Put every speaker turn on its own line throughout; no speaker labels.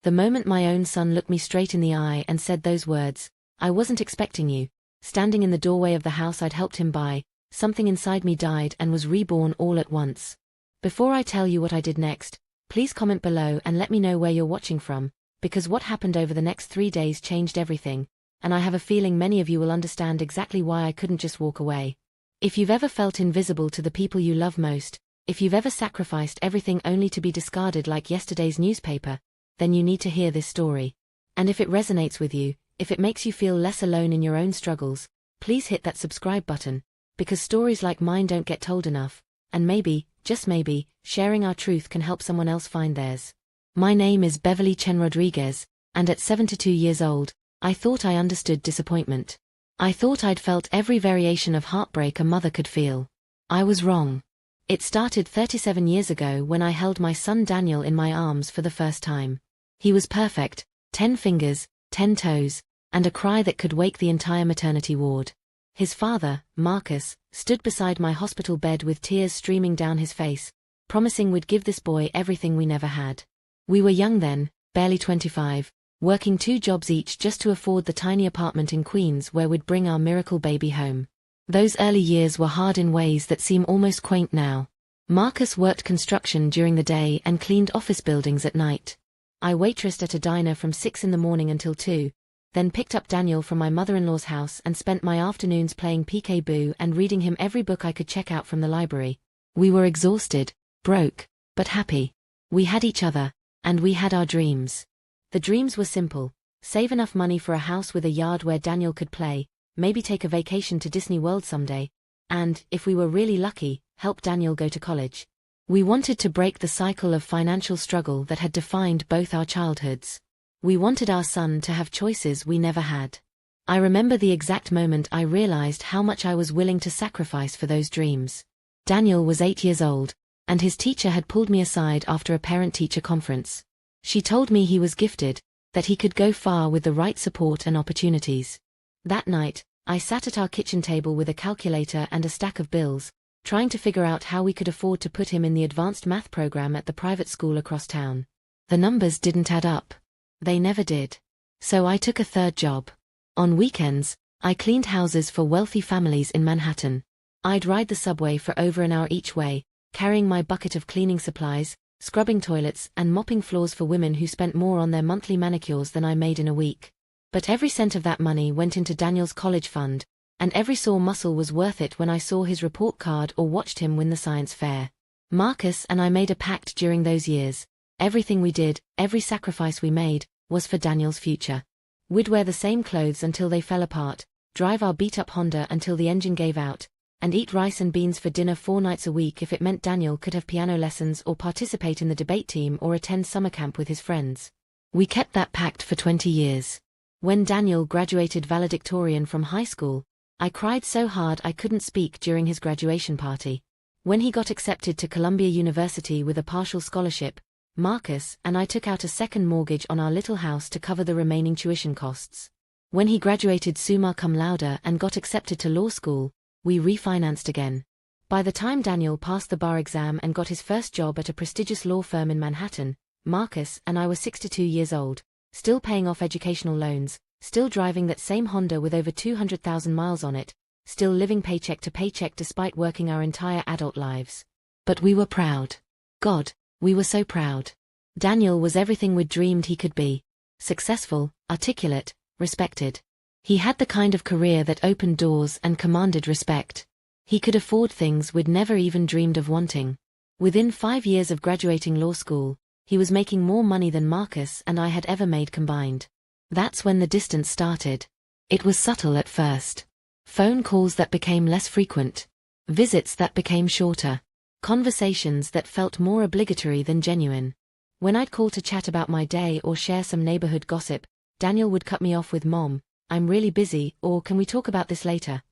The moment my own son looked me straight in the eye and said those words, "I wasn't expecting you," standing in the doorway of the house I'd helped him buy, something inside me died and was reborn all at once. Before I tell you what I did next, please comment below and let me know where you're watching from, because what happened over the next 3 days changed everything, and I have a feeling many of you will understand exactly why I couldn't just walk away. If you've ever felt invisible to the people you love most, if you've ever sacrificed everything only to be discarded like yesterday's newspaper, then you need to hear this story. And if it resonates with you, if it makes you feel less alone in your own struggles, please hit that subscribe button, because stories like mine don't get told enough, and maybe, just maybe, sharing our truth can help someone else find theirs. My name is Beverly Chen Rodriguez, and at 72 years old, I thought I understood disappointment. I thought I'd felt every variation of heartbreak a mother could feel. I was wrong. It started 37 years ago when I held my son Daniel in my arms for the first time. He was perfect, 10 fingers, 10 toes, and a cry that could wake the entire maternity ward. His father, Marcus, stood beside my hospital bed with tears streaming down his face, promising we'd give this boy everything we never had. We were young then, barely 25, working 2 jobs each just to afford the tiny apartment in Queens where we'd bring our miracle baby home. Those early years were hard in ways that seem almost quaint now. Marcus worked construction during the day and cleaned office buildings at night. I waitressed at a diner from 6 in the morning until 2, then picked up Daniel from my mother-in-law's house and spent my afternoons playing peekaboo and reading him every book I could check out from the library. We were exhausted, broke, but happy. We had each other, and we had our dreams. The dreams were simple: save enough money for a house with a yard where Daniel could play, maybe take a vacation to Disney World someday, and, if we were really lucky, help Daniel go to college. We wanted to break the cycle of financial struggle that had defined both our childhoods. We wanted our son to have choices we never had. I remember the exact moment I realized how much I was willing to sacrifice for those dreams. Daniel was 8 years old, and his teacher had pulled me aside after a parent-teacher conference. She told me he was gifted, that he could go far with the right support and opportunities. That night, I sat at our kitchen table with a calculator and a stack of bills, trying to figure out how we could afford to put him in the advanced math program at the private school across town. The numbers didn't add up. They never did. So I took a third job. On weekends, I cleaned houses for wealthy families in Manhattan. I'd ride the subway for over an hour each way, carrying my bucket of cleaning supplies, scrubbing toilets and mopping floors for women who spent more on their monthly manicures than I made in a week. But every cent of that money went into Daniel's college fund, and every sore muscle was worth it when I saw his report card or watched him win the science fair. Marcus and I made a pact during those years. Everything we did, every sacrifice we made, was for Daniel's future. We'd wear the same clothes until they fell apart, drive our beat-up Honda until the engine gave out, and eat rice and beans for dinner 4 nights a week if it meant Daniel could have piano lessons or participate in the debate team or attend summer camp with his friends. We kept that pact for 20 years. When Daniel graduated valedictorian from high school, I cried so hard I couldn't speak during his graduation party. When he got accepted to Columbia University with a partial scholarship, Marcus and I took out a second mortgage on our little house to cover the remaining tuition costs. When he graduated summa cum laude and got accepted to law school, we refinanced again. By the time Daniel passed the bar exam and got his first job at a prestigious law firm in Manhattan, Marcus and I were 62 years old, still paying off educational loans, still driving that same Honda with over 200,000 miles on it, still living paycheck to paycheck despite working our entire adult lives. But we were proud. God, we were so proud. Daniel was everything we'd dreamed he could be. Successful, articulate, respected. He had the kind of career that opened doors and commanded respect. He could afford things we'd never even dreamed of wanting. Within 5 years of graduating law school, he was making more money than Marcus and I had ever made combined. That's when the distance started. It was subtle at first. Phone calls that became less frequent. Visits that became shorter. Conversations that felt more obligatory than genuine. When I'd call to chat about my day or share some neighborhood gossip, Daniel would cut me off with, "Mom, I'm really busy," or "Can we talk about this later?"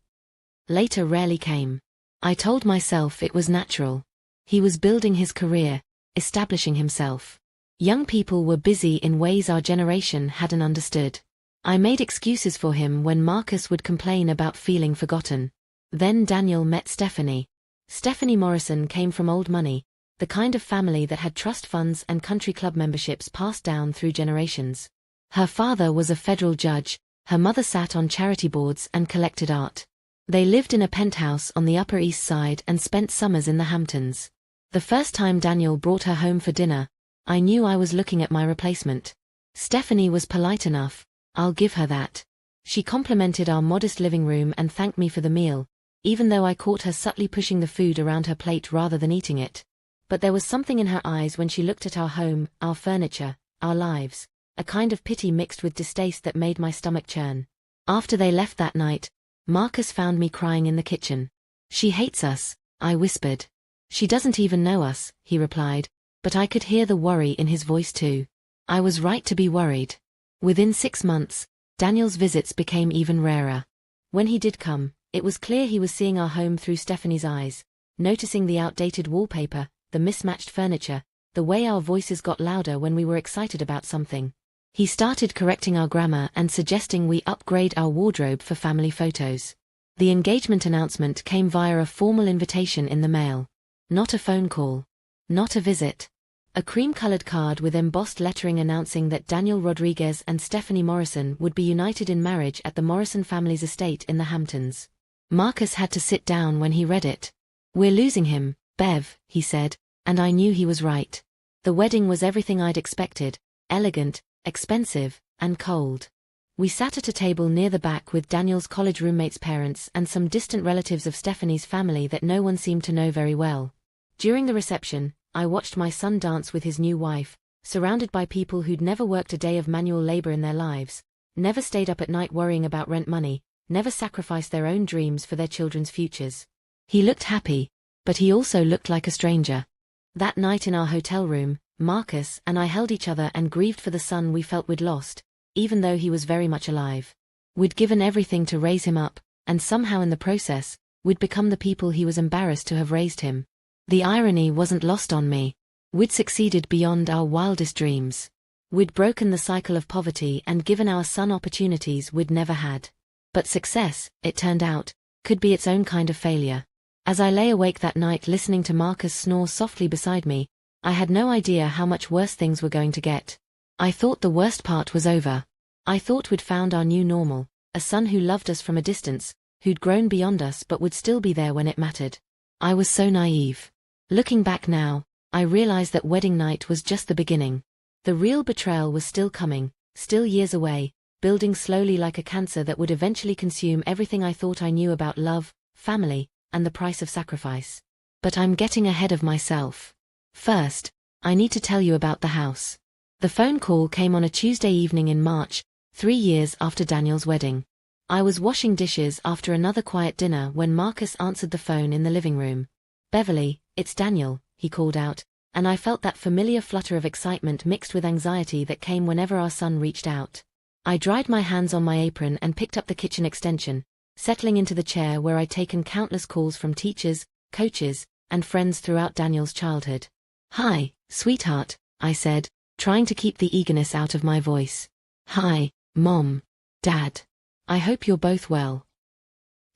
Later rarely came. I told myself it was natural. He was building his career, establishing himself. Young people were busy in ways our generation hadn't understood. I made excuses for him when Marcus would complain about feeling forgotten. Then Daniel met Stephanie. Stephanie Morrison came from old money, the kind of family that had trust funds and country club memberships passed down through generations. Her father was a federal judge, her mother sat on charity boards and collected art. They lived in a penthouse on the Upper East Side and spent summers in the Hamptons. The first time Daniel brought her home for dinner, I knew I was looking at my replacement. Stephanie was polite enough, I'll give her that. She complimented our modest living room and thanked me for the meal, even though I caught her subtly pushing the food around her plate rather than eating it. But there was something in her eyes when she looked at our home, our furniture, our lives, a kind of pity mixed with distaste that made my stomach churn. After they left that night, Marcus found me crying in the kitchen. She hates us, I whispered. She doesn't even know us, he replied, but I could hear the worry in his voice too. I was right to be worried. Within 6 months, Daniel's visits became even rarer. When he did come, it was clear he was seeing our home through Stephanie's eyes, noticing the outdated wallpaper, the mismatched furniture, the way our voices got louder when we were excited about something. He started correcting our grammar and suggesting we upgrade our wardrobe for family photos. The engagement announcement came via a formal invitation in the mail. Not a phone call. Not a visit. A cream-colored card with embossed lettering announcing that Daniel Rodriguez and Stephanie Morrison would be united in marriage at the Morrison family's estate in the Hamptons. Marcus had to sit down when he read it. "We're losing him, Bev," he said, and I knew he was right. The wedding was everything I'd expected, elegant, expensive, and cold. We sat at a table near the back with Daniel's college roommate's parents and some distant relatives of Stephanie's family that no one seemed to know very well. During the reception, I watched my son dance with his new wife, surrounded by people who'd never worked a day of manual labor in their lives, never stayed up at night worrying about rent money, never sacrificed their own dreams for their children's futures. He looked happy, but he also looked like a stranger. That night in our hotel room, Marcus and I held each other and grieved for the son we felt we'd lost, even though he was very much alive. We'd given everything to raise him up, and somehow in the process, we'd become the people he was embarrassed to have raised him. The irony wasn't lost on me. We'd succeeded beyond our wildest dreams. We'd broken the cycle of poverty and given our son opportunities we'd never had. But success, it turned out, could be its own kind of failure. As I lay awake that night listening to Marcus snore softly beside me, I had no idea how much worse things were going to get. I thought the worst part was over. I thought we'd found our new normal, a son who loved us from a distance, who'd grown beyond us but would still be there when it mattered. I was so naive. Looking back now, I realized that wedding night was just the beginning. The real betrayal was still coming, still years away, building slowly like a cancer that would eventually consume everything I thought I knew about love, family, and the price of sacrifice. But I'm getting ahead of myself. First, I need to tell you about the house. The phone call came on a Tuesday evening in March, 3 years after Daniel's wedding. I was washing dishes after another quiet dinner when Marcus answered the phone in the living room. "Beverly, it's Daniel," he called out, and I felt that familiar flutter of excitement mixed with anxiety that came whenever our son reached out. I dried my hands on my apron and picked up the kitchen extension, settling into the chair where I'd taken countless calls from teachers, coaches, and friends throughout Daniel's childhood. "Hi, sweetheart," I said, trying to keep the eagerness out of my voice. "Hi, Mom, Dad. I hope you're both well."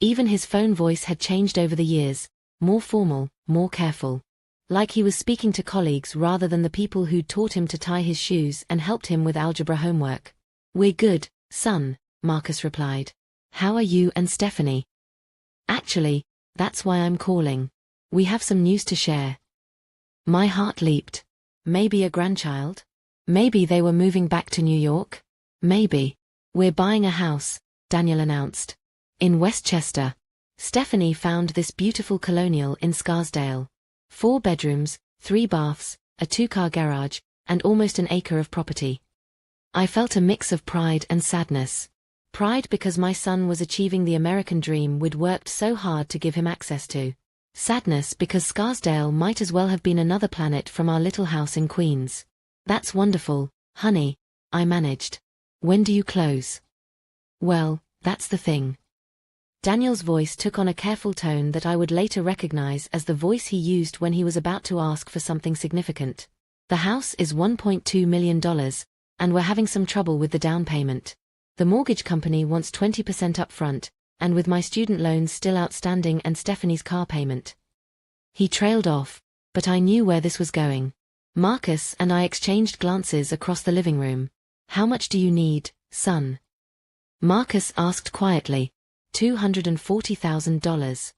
Even his phone voice had changed over the years, more formal, more careful. Like he was speaking to colleagues rather than the people who'd taught him to tie his shoes and helped him with algebra homework. "We're good, son," Marcus replied. "How are you and Stephanie?" "Actually, that's why I'm calling. We have some news to share." My heart leaped. Maybe a grandchild? Maybe they were moving back to New York? Maybe. "We're buying a house," Daniel announced. "In Westchester." Stephanie found this beautiful colonial in Scarsdale. 4 bedrooms, 3 baths, a 2-car garage, and almost an acre of property. I felt a mix of pride and sadness. Pride because my son was achieving the American dream we'd worked so hard to give him access to. Sadness because Scarsdale might as well have been another planet from our little house in Queens. "That's wonderful, honey," I managed. "When do you close?" "Well, that's the thing." Daniel's voice took on a careful tone that I would later recognize as the voice he used when he was about to ask for something significant. "The house is $1.2 million, and we're having some trouble with the down payment. The mortgage company wants 20% up front, and with my student loans still outstanding and Stephanie's car payment." He trailed off, But I knew where this was going. Marcus and I exchanged glances across the living room. "How much do you need, son?" Marcus asked quietly. $240,000.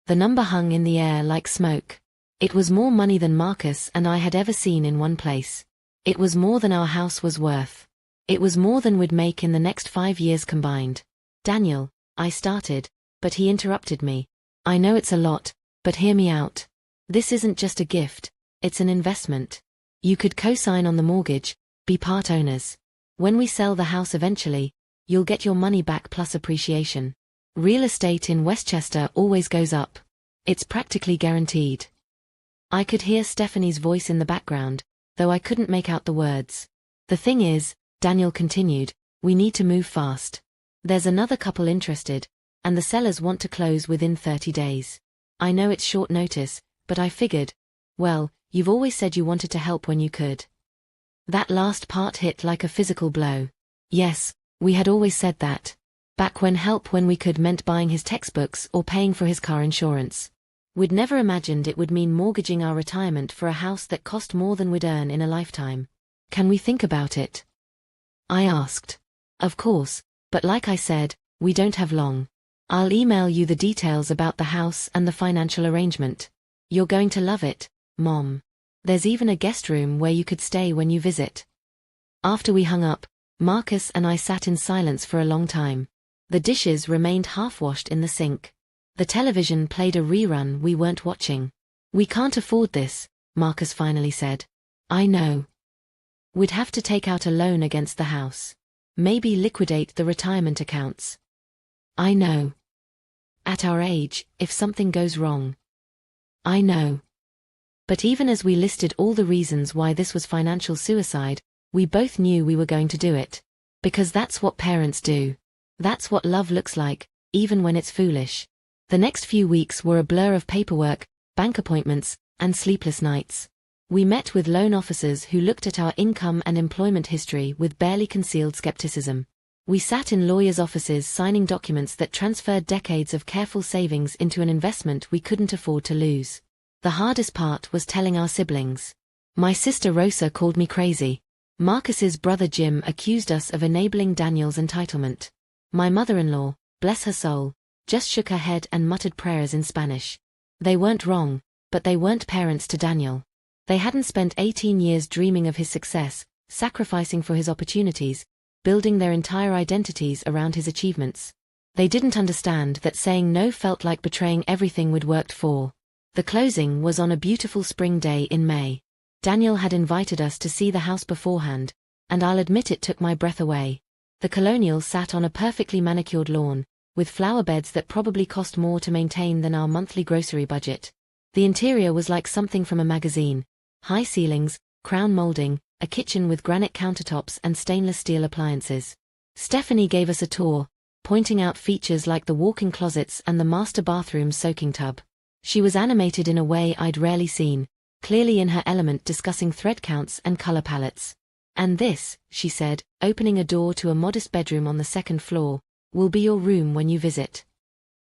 The number hung in the air like smoke. It was more money than Marcus and I had ever seen in one place. It was more than our house was worth. It was more than we'd make in the next 5 years combined. "Daniel," I started, but he interrupted me. "I know it's a lot, but hear me out. This isn't just a gift, it's an investment. You could co-sign on the mortgage, be part owners. When we sell the house eventually, you'll get your money back plus appreciation. Real estate in Westchester always goes up. It's practically guaranteed." I could hear Stephanie's voice in the background, though I couldn't make out the words. "The thing is," Daniel continued, "we need to move fast. There's another couple interested, and the sellers want to close within 30 days. I know it's short notice, but I figured, well, you've always said you wanted to help when you could." That last part hit like a physical blow. Yes, we had always said that. Back when help when we could meant buying his textbooks or paying for his car insurance. We'd never imagined it would mean mortgaging our retirement for a house that cost more than we'd earn in a lifetime. "Can we think about it?" I asked. "Of course, but like I said, we don't have long. I'll email you the details about the house and the financial arrangement. You're going to love it, Mom. There's even a guest room where you could stay when you visit." After we hung up, Marcus and I sat in silence for a long time. The dishes remained half-washed in the sink. The television played a rerun we weren't watching. "We can't afford this," Marcus finally said. "I know. We'd have to take out a loan against the house. Maybe liquidate the retirement accounts." "I know. At our age, if something goes wrong." "I know." But even as we listed all the reasons why this was financial suicide, we both knew we were going to do it. Because that's what parents do. That's what love looks like, even when it's foolish. The next few weeks were a blur of paperwork, bank appointments, and sleepless nights. We met with loan officers who looked at our income and employment history with barely concealed skepticism. We sat in lawyers' offices signing documents that transferred decades of careful savings into an investment we couldn't afford to lose. The hardest part was telling our siblings. My sister Rosa called me crazy. Marcus's brother Jim accused us of enabling Daniel's entitlement. My mother-in-law, bless her soul, just shook her head and muttered prayers in Spanish. They weren't wrong, but they weren't parents to Daniel. They hadn't spent 18 years dreaming of his success, sacrificing for his opportunities, building their entire identities around his achievements. They didn't understand that saying no felt like betraying everything we'd worked for. The closing was on a beautiful spring day in May. Daniel had invited us to see the house beforehand, and I'll admit it took my breath away. The Colonial sat on a perfectly manicured lawn, with flower beds that probably cost more to maintain than our monthly grocery budget. The interior was like something from a magazine. High ceilings, crown molding, a kitchen with granite countertops and stainless steel appliances. Stephanie gave us a tour, pointing out features like the walk-in closets and the master bathroom soaking tub. She was animated in a way I'd rarely seen, clearly in her element discussing thread counts and color palettes. "And this," she said, opening a door to a modest bedroom on the second floor, "will be your room when you visit."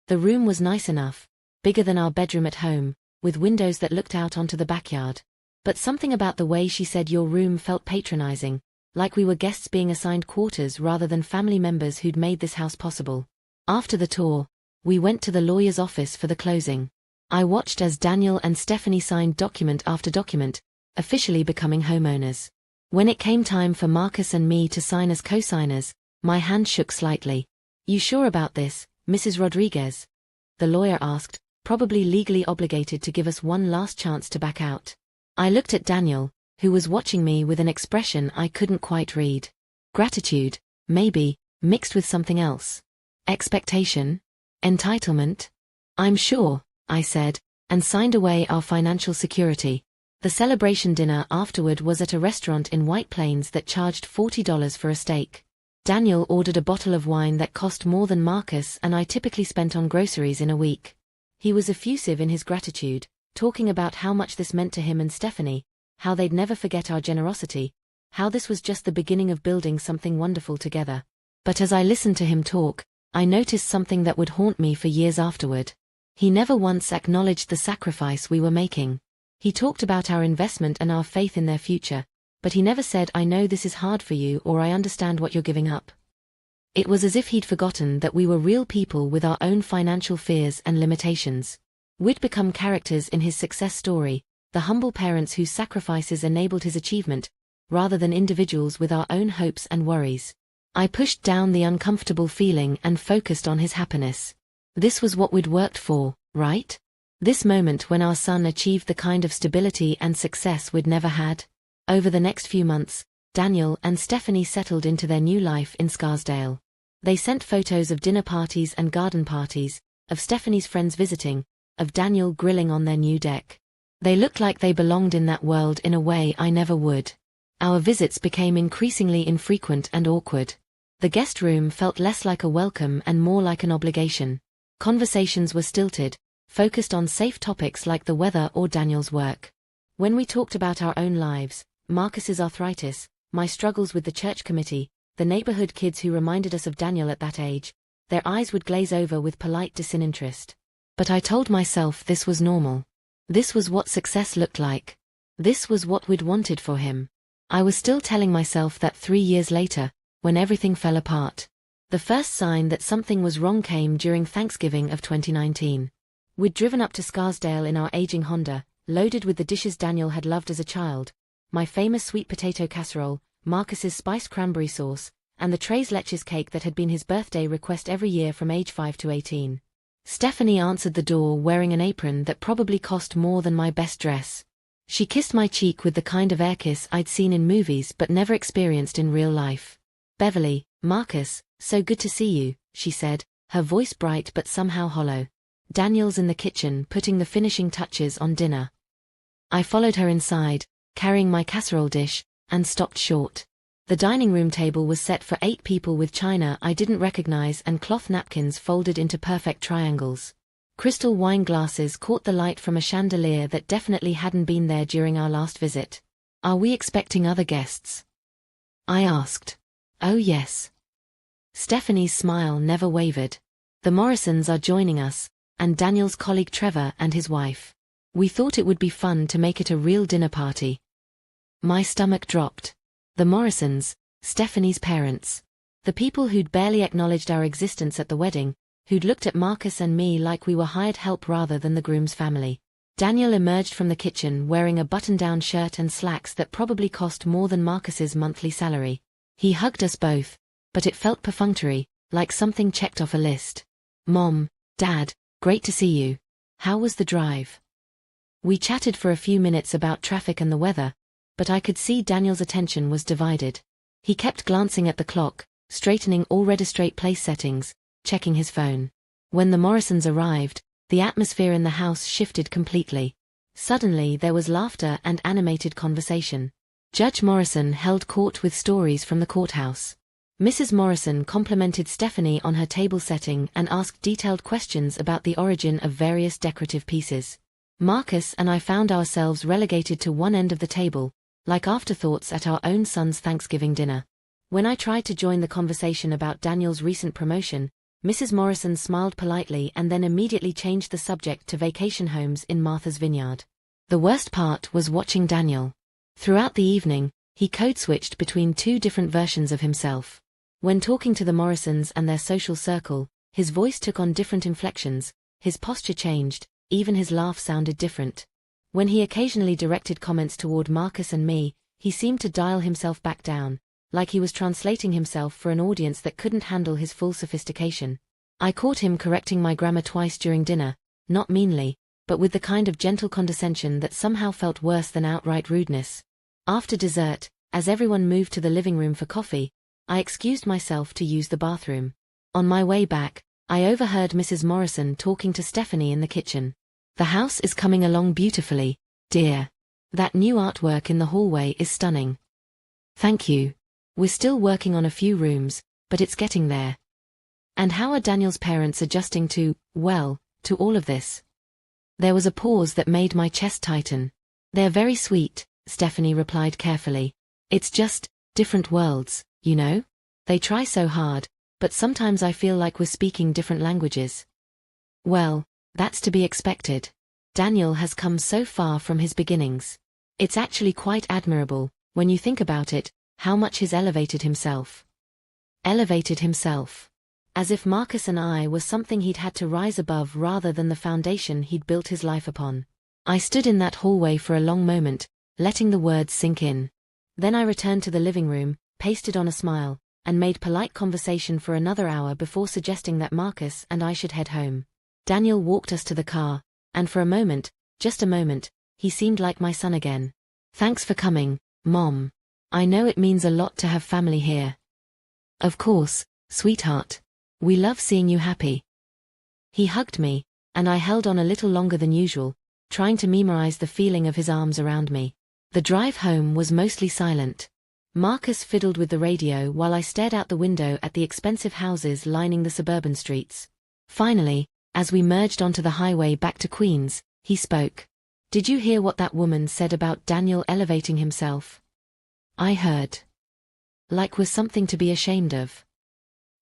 The room was nice enough, bigger than our bedroom at home, with windows that looked out onto the backyard. But something about the way she said your room felt patronizing, like we were guests being assigned quarters rather than family members who'd made this house possible. After the tour, we went to the lawyer's office for the closing. I watched as Daniel and Stephanie signed document after document, officially becoming homeowners. When it came time for Marcus and me to sign as co-signers, my hand shook slightly. "You sure about this, Mrs. Rodriguez?" the lawyer asked, probably legally obligated to give us one last chance to back out. I looked at Daniel, who was watching me with an expression I couldn't quite read. Gratitude, maybe, mixed with something else. Expectation? Entitlement? "I'm sure," I said, and signed away our financial security. The celebration dinner afterward was at a restaurant in White Plains that charged $40 for a steak. Daniel ordered a bottle of wine that cost more than Marcus and I typically spent on groceries in a week. He was effusive in his gratitude, talking about how much this meant to him and Stephanie, how they'd never forget our generosity, how this was just the beginning of building something wonderful together. But as I listened to him talk, I noticed something that would haunt me for years afterward. He never once acknowledged the sacrifice we were making. He talked about our investment and our faith in their future, but he never said, "I know this is hard for you," or "I understand what you're giving up." It was as if he'd forgotten that we were real people with our own financial fears and limitations. We'd become characters in his success story, the humble parents whose sacrifices enabled his achievement, rather than individuals with our own hopes and worries. I pushed down the uncomfortable feeling and focused on his happiness. This was what we'd worked for, right? This moment when our son achieved the kind of stability and success we'd never had. Over the next few months, Daniel and Stephanie settled into their new life in Scarsdale. They sent photos of dinner parties and garden parties, of Stephanie's friends visiting, of Daniel grilling on their new deck. They looked like they belonged in that world in a way I never would. Our visits became increasingly infrequent and awkward. The guest room felt less like a welcome and more like an obligation. Conversations were stilted, focused on safe topics like the weather or Daniel's work. When we talked about our own lives, Marcus's arthritis, my struggles with the church committee, the neighborhood kids who reminded us of Daniel at that age, their eyes would glaze over with polite disinterest. But I told myself this was normal. This was what success looked like. This was what we'd wanted for him. I was still telling myself that 3 years later, when everything fell apart. The first sign that something was wrong came during Thanksgiving of 2019. We'd driven up to Scarsdale in our aging Honda, loaded with the dishes Daniel had loved as a child, my famous sweet potato casserole, Marcus's spiced cranberry sauce, and the tres leches cake that had been his birthday request every year from age 5 to 18. Stephanie answered the door wearing an apron that probably cost more than my best dress. She kissed my cheek with the kind of air kiss I'd seen in movies but never experienced in real life. "Beverly, Marcus, so good to see you," she said, her voice bright but somehow hollow. "Daniel's in the kitchen putting the finishing touches on dinner." I followed her inside, carrying my casserole dish, and stopped short. The dining room table was set for 8 people with china I didn't recognize and cloth napkins folded into perfect triangles. Crystal wine glasses caught the light from a chandelier that definitely hadn't been there during our last visit. "Are we expecting other guests?" I asked. "Oh yes." Stephanie's smile never wavered. "The Morrisons are joining us, and Daniel's colleague Trevor and his wife. We thought it would be fun to make it a real dinner party." My stomach dropped. The Morrisons, Stephanie's parents. The people who'd barely acknowledged our existence at the wedding, who'd looked at Marcus and me like we were hired help rather than the groom's family. Daniel emerged from the kitchen wearing a button-down shirt and slacks that probably cost more than Marcus's monthly salary. He hugged us both, but it felt perfunctory, like something checked off a list. "Mom, Dad, great to see you. How was the drive?" We chatted for a few minutes about traffic and the weather, but I could see Daniel's attention was divided. He kept glancing at the clock, straightening all registrate place settings, checking his phone. When the Morrisons arrived, the atmosphere in the house shifted completely. Suddenly there was laughter and animated conversation. Judge Morrison held court with stories from the courthouse. Mrs. Morrison complimented Stephanie on her table setting and asked detailed questions about the origin of various decorative pieces. Marcus and I found ourselves relegated to one end of the table, like afterthoughts at our own son's Thanksgiving dinner. When I tried to join the conversation about Daniel's recent promotion, Mrs. Morrison smiled politely and then immediately changed the subject to vacation homes in Martha's Vineyard. The worst part was watching Daniel. Throughout the evening, he code-switched between 2 different versions of himself. When talking to the Morrisons and their social circle, his voice took on different inflections, his posture changed, even his laugh sounded different. When he occasionally directed comments toward Marcus and me, he seemed to dial himself back down, like he was translating himself for an audience that couldn't handle his full sophistication. I caught him correcting my grammar twice during dinner, not meanly, but with the kind of gentle condescension that somehow felt worse than outright rudeness. After dessert, as everyone moved to the living room for coffee, I excused myself to use the bathroom. On my way back, I overheard Mrs. Morrison talking to Stephanie in the kitchen. "The house is coming along beautifully, dear. That new artwork in the hallway is stunning." "Thank you. We're still working on a few rooms, but it's getting there." "And how are Daniel's parents adjusting to all of this?" There was a pause that made my chest tighten. "They're very sweet," Stephanie replied carefully. "It's just different worlds, you know? They try so hard, but sometimes I feel like we're speaking different languages." "Well, that's to be expected. Daniel has come so far from his beginnings. It's actually quite admirable, when you think about it, how much he's elevated himself. Elevated himself. As if Marcus and I were something he'd had to rise above rather than the foundation he'd built his life upon. I stood in that hallway for a long moment, letting the words sink in. Then I returned to the living room, pasted on a smile, and made polite conversation for another hour before suggesting that Marcus and I should head home. Daniel walked us to the car, and for a moment, just a moment, he seemed like my son again. Thanks for coming, Mom. I know it means a lot to have family here. Of course, sweetheart. We love seeing you happy. He hugged me, and I held on a little longer than usual, trying to memorize the feeling of his arms around me. The drive home was mostly silent. Marcus fiddled with the radio while I stared out the window at the expensive houses lining the suburban streets. Finally, as we merged onto the highway back to Queens, he spoke. Did you hear what that woman said about Daniel elevating himself? I heard. Like was something to be ashamed of.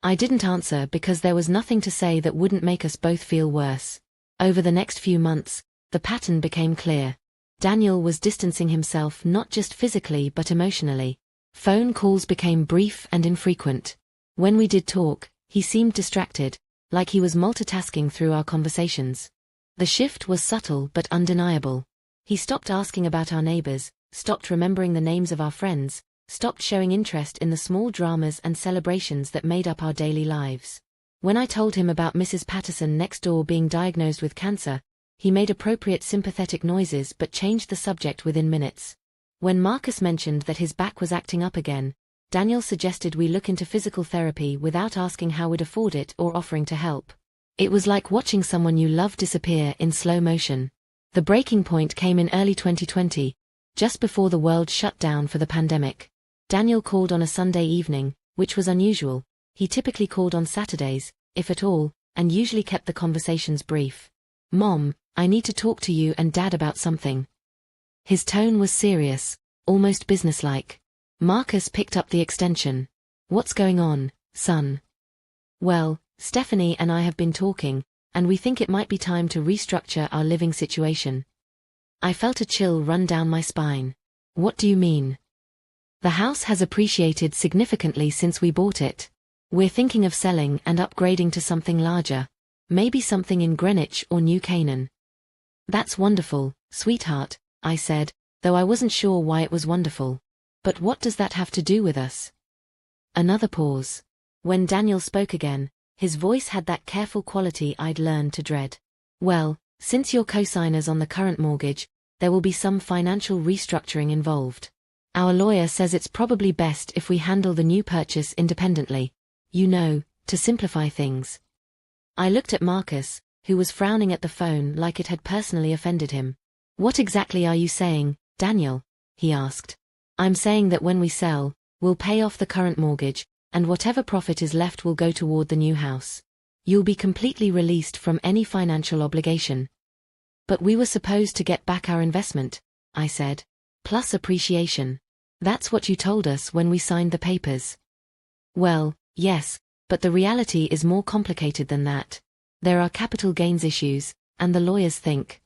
I didn't answer because there was nothing to say that wouldn't make us both feel worse. Over the next few months, the pattern became clear. Daniel was distancing himself not just physically but emotionally. Phone calls became brief and infrequent. When we did talk, he seemed distracted, like he was multitasking through our conversations. The shift was subtle but undeniable. He stopped asking about our neighbors, stopped remembering the names of our friends, stopped showing interest in the small dramas and celebrations that made up our daily lives. When I told him about Mrs. Patterson next door being diagnosed with cancer, he made appropriate sympathetic noises but changed the subject within minutes. When Marcus mentioned that his back was acting up again, Daniel suggested we look into physical therapy without asking how we'd afford it or offering to help. It was like watching someone you love disappear in slow motion. The breaking point came in early 2020, just before the world shut down for the pandemic. Daniel called on a Sunday evening, which was unusual. He typically called on Saturdays, if at all, and usually kept the conversations brief. Mom, I need to talk to you and Dad about something. His tone was serious, almost businesslike. Marcus picked up the extension. What's going on, son? Well, Stephanie and I have been talking, and we think it might be time to restructure our living situation. I felt a chill run down my spine. What do you mean? The house has appreciated significantly since we bought it. We're thinking of selling and upgrading to something larger. Maybe something in Greenwich or New Canaan. That's wonderful, sweetheart, I said, though I wasn't sure why it was wonderful. But what does that have to do with us? Another pause. When Daniel spoke again, his voice had that careful quality I'd learned to dread. Well, since you're co-signers on the current mortgage, there will be some financial restructuring involved. Our lawyer says it's probably best if we handle the new purchase independently. You know, to simplify things. I looked at Marcus, who was frowning at the phone like it had personally offended him. What exactly are you saying, Daniel? He asked. I'm saying that when we sell, we'll pay off the current mortgage, and whatever profit is left will go toward the new house. You'll be completely released from any financial obligation. But we were supposed to get back our investment, I said. Plus appreciation. That's what you told us when we signed the papers. Well, yes, but the reality is more complicated than that. There are capital gains issues, and the lawyers think.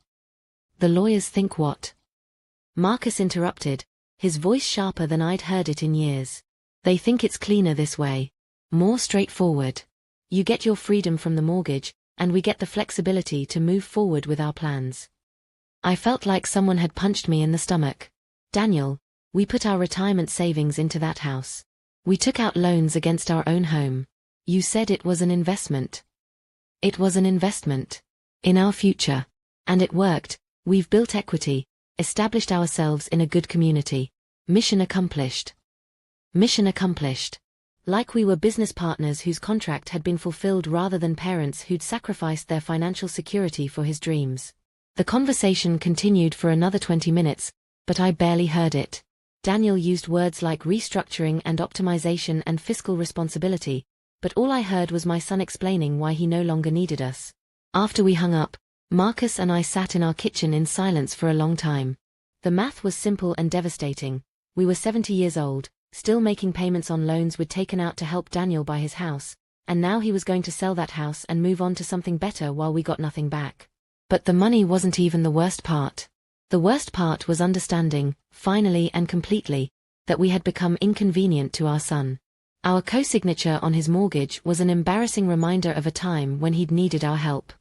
The lawyers think what? Marcus interrupted, his voice sharper than I'd heard it in years. They think it's cleaner this way. More straightforward. You get your freedom from the mortgage, and we get the flexibility to move forward with our plans. I felt like someone had punched me in the stomach. Daniel, we put our retirement savings into that house. We took out loans against our own home. You said it was an investment. It was an investment. In our future. And it worked. We've built equity, established ourselves in a good community. Mission accomplished. Mission accomplished. Like we were business partners whose contract had been fulfilled rather than parents who'd sacrificed their financial security for his dreams. The conversation continued for another 20 minutes, but I barely heard it. Daniel used words like restructuring and optimization and fiscal responsibility, but all I heard was my son explaining why he no longer needed us. After we hung up, Marcus and I sat in our kitchen in silence for a long time. The math was simple and devastating. We were 70 years old, still making payments on loans we'd taken out to help Daniel buy his house, and now he was going to sell that house and move on to something better while we got nothing back. But the money wasn't even the worst part. The worst part was understanding, finally and completely, that we had become inconvenient to our son. Our co-signature on his mortgage was an embarrassing reminder of a time when he'd needed our help.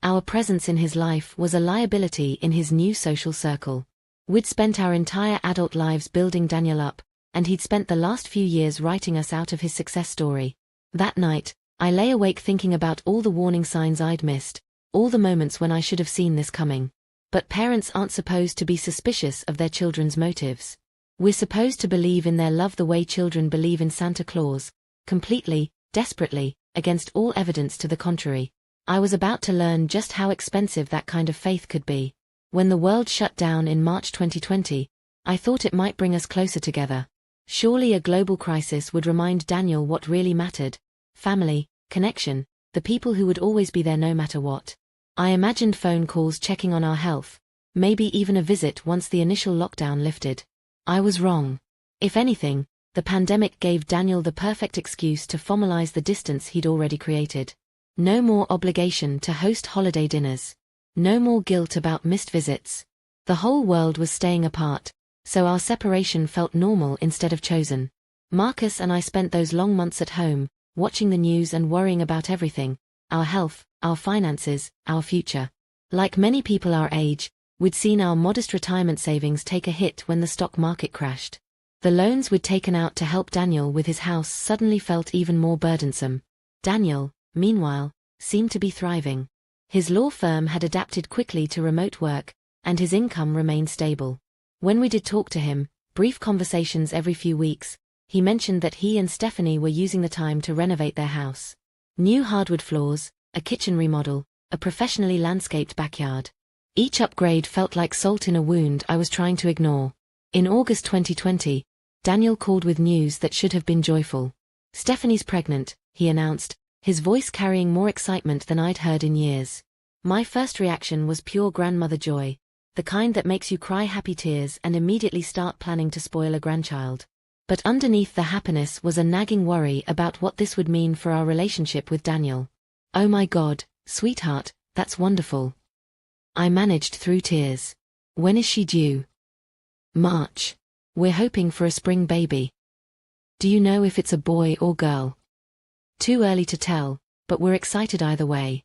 Our presence in his life was a liability in his new social circle. We'd spent our entire adult lives building Daniel up, and he'd spent the last few years writing us out of his success story. That night, I lay awake thinking about all the warning signs I'd missed, all the moments when I should have seen this coming. But parents aren't supposed to be suspicious of their children's motives. We're supposed to believe in their love the way children believe in Santa Claus, completely, desperately, against all evidence to the contrary. I was about to learn just how expensive that kind of faith could be. When the world shut down in March 2020, I thought it might bring us closer together. Surely a global crisis would remind Daniel what really mattered: family, connection, the people who would always be there no matter what. I imagined phone calls checking on our health, maybe even a visit once the initial lockdown lifted. I was wrong. If anything, the pandemic gave Daniel the perfect excuse to formalize the distance he'd already created. No more obligation to host holiday dinners. No more guilt about missed visits. The whole world was staying apart, so our separation felt normal instead of chosen. Marcus and I spent those long months at home, watching the news and worrying about everything: our health, our finances, our future. Like many people our age, we'd seen our modest retirement savings take a hit when the stock market crashed. The loans we'd taken out to help Daniel with his house suddenly felt even more burdensome. Daniel, meanwhile, seemed to be thriving. His law firm had adapted quickly to remote work, and his income remained stable. When we did talk to him, brief conversations every few weeks, he mentioned that he and Stephanie were using the time to renovate their house. New hardwood floors, a kitchen remodel, a professionally landscaped backyard. Each upgrade felt like salt in a wound I was trying to ignore. In August 2020, Daniel called with news that should have been joyful. "Stephanie's pregnant," he announced, his voice carrying more excitement than I'd heard in years. My first reaction was pure grandmother joy, the kind that makes you cry happy tears and immediately start planning to spoil a grandchild. But underneath the happiness was a nagging worry about what this would mean for our relationship with Daniel. "Oh my God, sweetheart, that's wonderful." I managed through tears. "When is she due?" "March. We're hoping for a spring baby." "Do you know if it's a boy or girl?" "Too early to tell, but we're excited either way."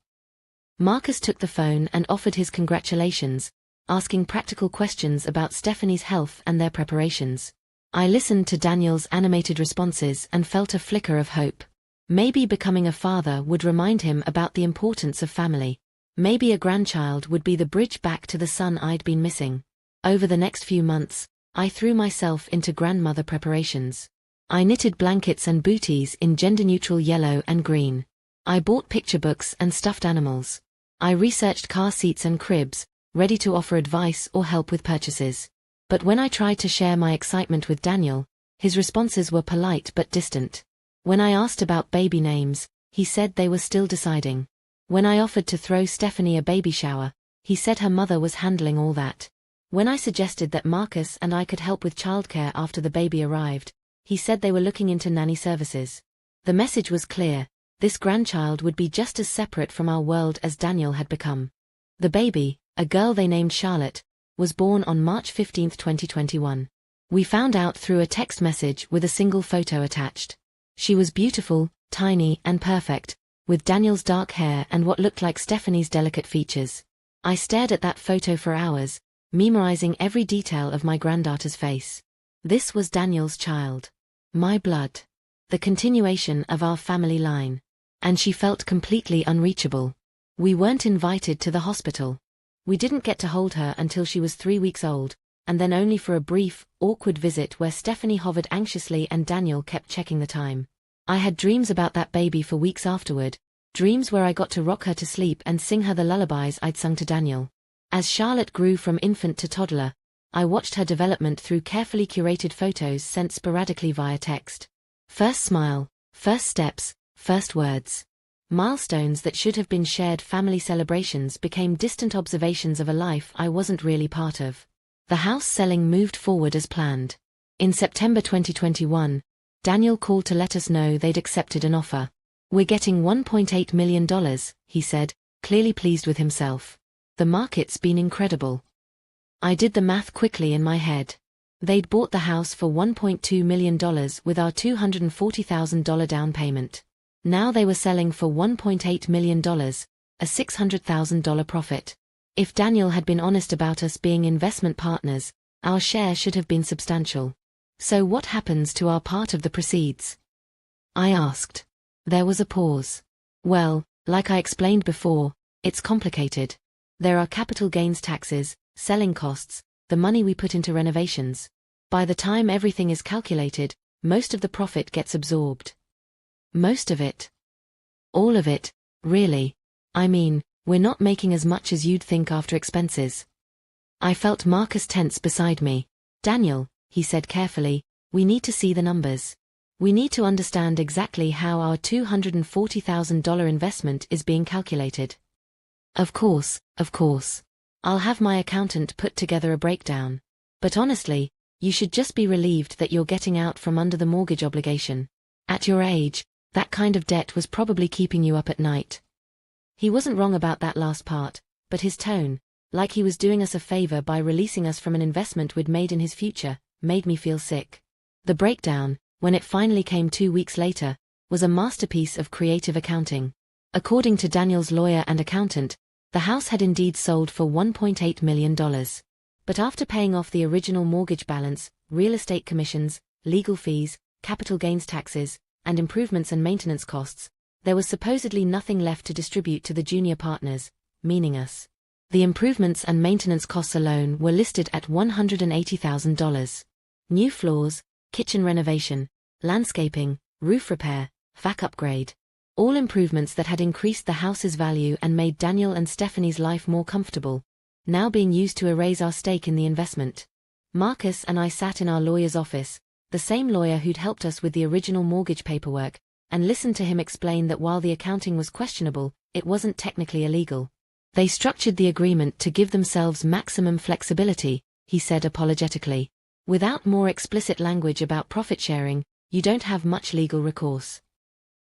Marcus took the phone and offered his congratulations, asking practical questions about Stephanie's health and their preparations. I listened to Daniel's animated responses and felt a flicker of hope. Maybe becoming a father would remind him about the importance of family. Maybe a grandchild would be the bridge back to the son I'd been missing. Over the next few months, I threw myself into grandmother preparations. I knitted blankets and booties in gender-neutral yellow and green. I bought picture books and stuffed animals. I researched car seats and cribs, ready to offer advice or help with purchases. But when I tried to share my excitement with Daniel, his responses were polite but distant. When I asked about baby names, he said they were still deciding. When I offered to throw Stephanie a baby shower, he said her mother was handling all that. When I suggested that Marcus and I could help with childcare after the baby arrived, he said they were looking into nanny services. The message was clear: this grandchild would be just as separate from our world as Daniel had become. The baby, a girl they named Charlotte, was born on March 15, 2021. We found out through a text message with a single photo attached. She was beautiful, tiny, and perfect, with Daniel's dark hair and what looked like Stephanie's delicate features. I stared at that photo for hours, memorizing every detail of my granddaughter's face. This was Daniel's child. My blood. The continuation of our family line. And she felt completely unreachable. We weren't invited to the hospital. We didn't get to hold her until she was 3 weeks old, and then only for a brief, awkward visit where Stephanie hovered anxiously and Daniel kept checking the time. I had dreams about that baby for weeks afterward, dreams where I got to rock her to sleep and sing her the lullabies I'd sung to Daniel. As Charlotte grew from infant to toddler, I watched her development through carefully curated photos sent sporadically via text. First smile, first steps, first words. Milestones that should have been shared family celebrations became distant observations of a life I wasn't really part of. The house selling moved forward as planned. In September 2021, Daniel called to let us know they'd accepted an offer. "We're getting $1.8 million, he said, clearly pleased with himself. The market's been incredible. I did the math quickly in my head. They'd bought the house for $1.2 million with our $240,000 down payment. Now they were selling for $1.8 million, a $600,000 profit. If Daniel had been honest about us being investment partners, our share should have been substantial. So what happens to our part of the proceeds? I asked. There was a pause. Well, like I explained before, it's complicated. There are capital gains taxes, selling costs, the money we put into renovations. By the time everything is calculated, most of the profit gets absorbed. Most of it? All of it, really. I mean, we're not making as much as you'd think after expenses. I felt Marcus tense beside me. Daniel, he said carefully, we need to see the numbers. We need to understand exactly how our $240,000 investment is being calculated. Of course. I'll have my accountant put together a breakdown. But honestly, you should just be relieved that you're getting out from under the mortgage obligation. At your age, that kind of debt was probably keeping you up at night. He wasn't wrong about that last part, but his tone, like he was doing us a favor by releasing us from an investment we'd made in his future, made me feel sick. The breakdown, when it finally came 2 weeks later, was a masterpiece of creative accounting. According to Daniel's lawyer and accountant, the house had indeed sold for $1.8 million. But after paying off the original mortgage balance, real estate commissions, legal fees, capital gains taxes, and improvements and maintenance costs, there was supposedly nothing left to distribute to the junior partners, meaning us. The improvements and maintenance costs alone were listed at $180,000. New floors, kitchen renovation, landscaping, roof repair, vac upgrade. All improvements that had increased the house's value and made Daniel and Stephanie's life more comfortable, now being used to erase our stake in the investment. Marcus and I sat in our lawyer's office, the same lawyer who'd helped us with the original mortgage paperwork, and listened to him explain that while the accounting was questionable, it wasn't technically illegal. They structured the agreement to give themselves maximum flexibility, he said apologetically. Without more explicit language about profit sharing, you don't have much legal recourse.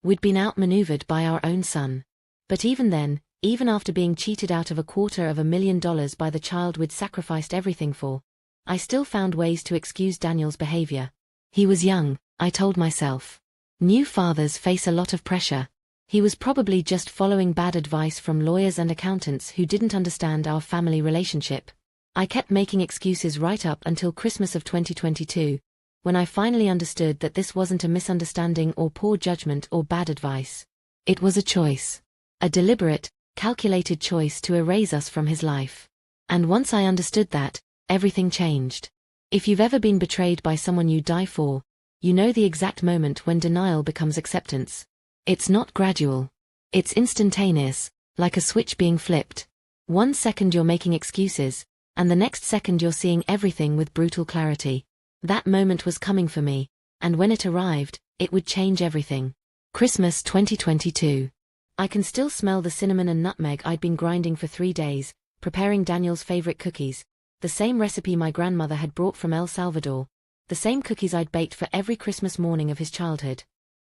We'd been outmaneuvered by our own son. But even then, even after being cheated out of $250,000 by the child we'd sacrificed everything for, I still found ways to excuse Daniel's behavior. He was young, I told myself. New fathers face a lot of pressure. He was probably just following bad advice from lawyers and accountants who didn't understand our family relationship. I kept making excuses right up until Christmas of 2022, when I finally understood that this wasn't a misunderstanding or poor judgment or bad advice. It was a choice. A deliberate, calculated choice to erase us from his life. And once I understood that, everything changed. If you've ever been betrayed by someone you die for, you know the exact moment when denial becomes acceptance. It's not gradual. It's instantaneous, like a switch being flipped. 1 second you're making excuses, and the next second you're seeing everything with brutal clarity. That moment was coming for me, and when it arrived, it would change everything. Christmas 2022. I can still smell the cinnamon and nutmeg I'd been grinding for 3 days, preparing Daniel's favorite cookies, the same recipe my grandmother had brought from El Salvador, the same cookies I'd baked for every Christmas morning of his childhood.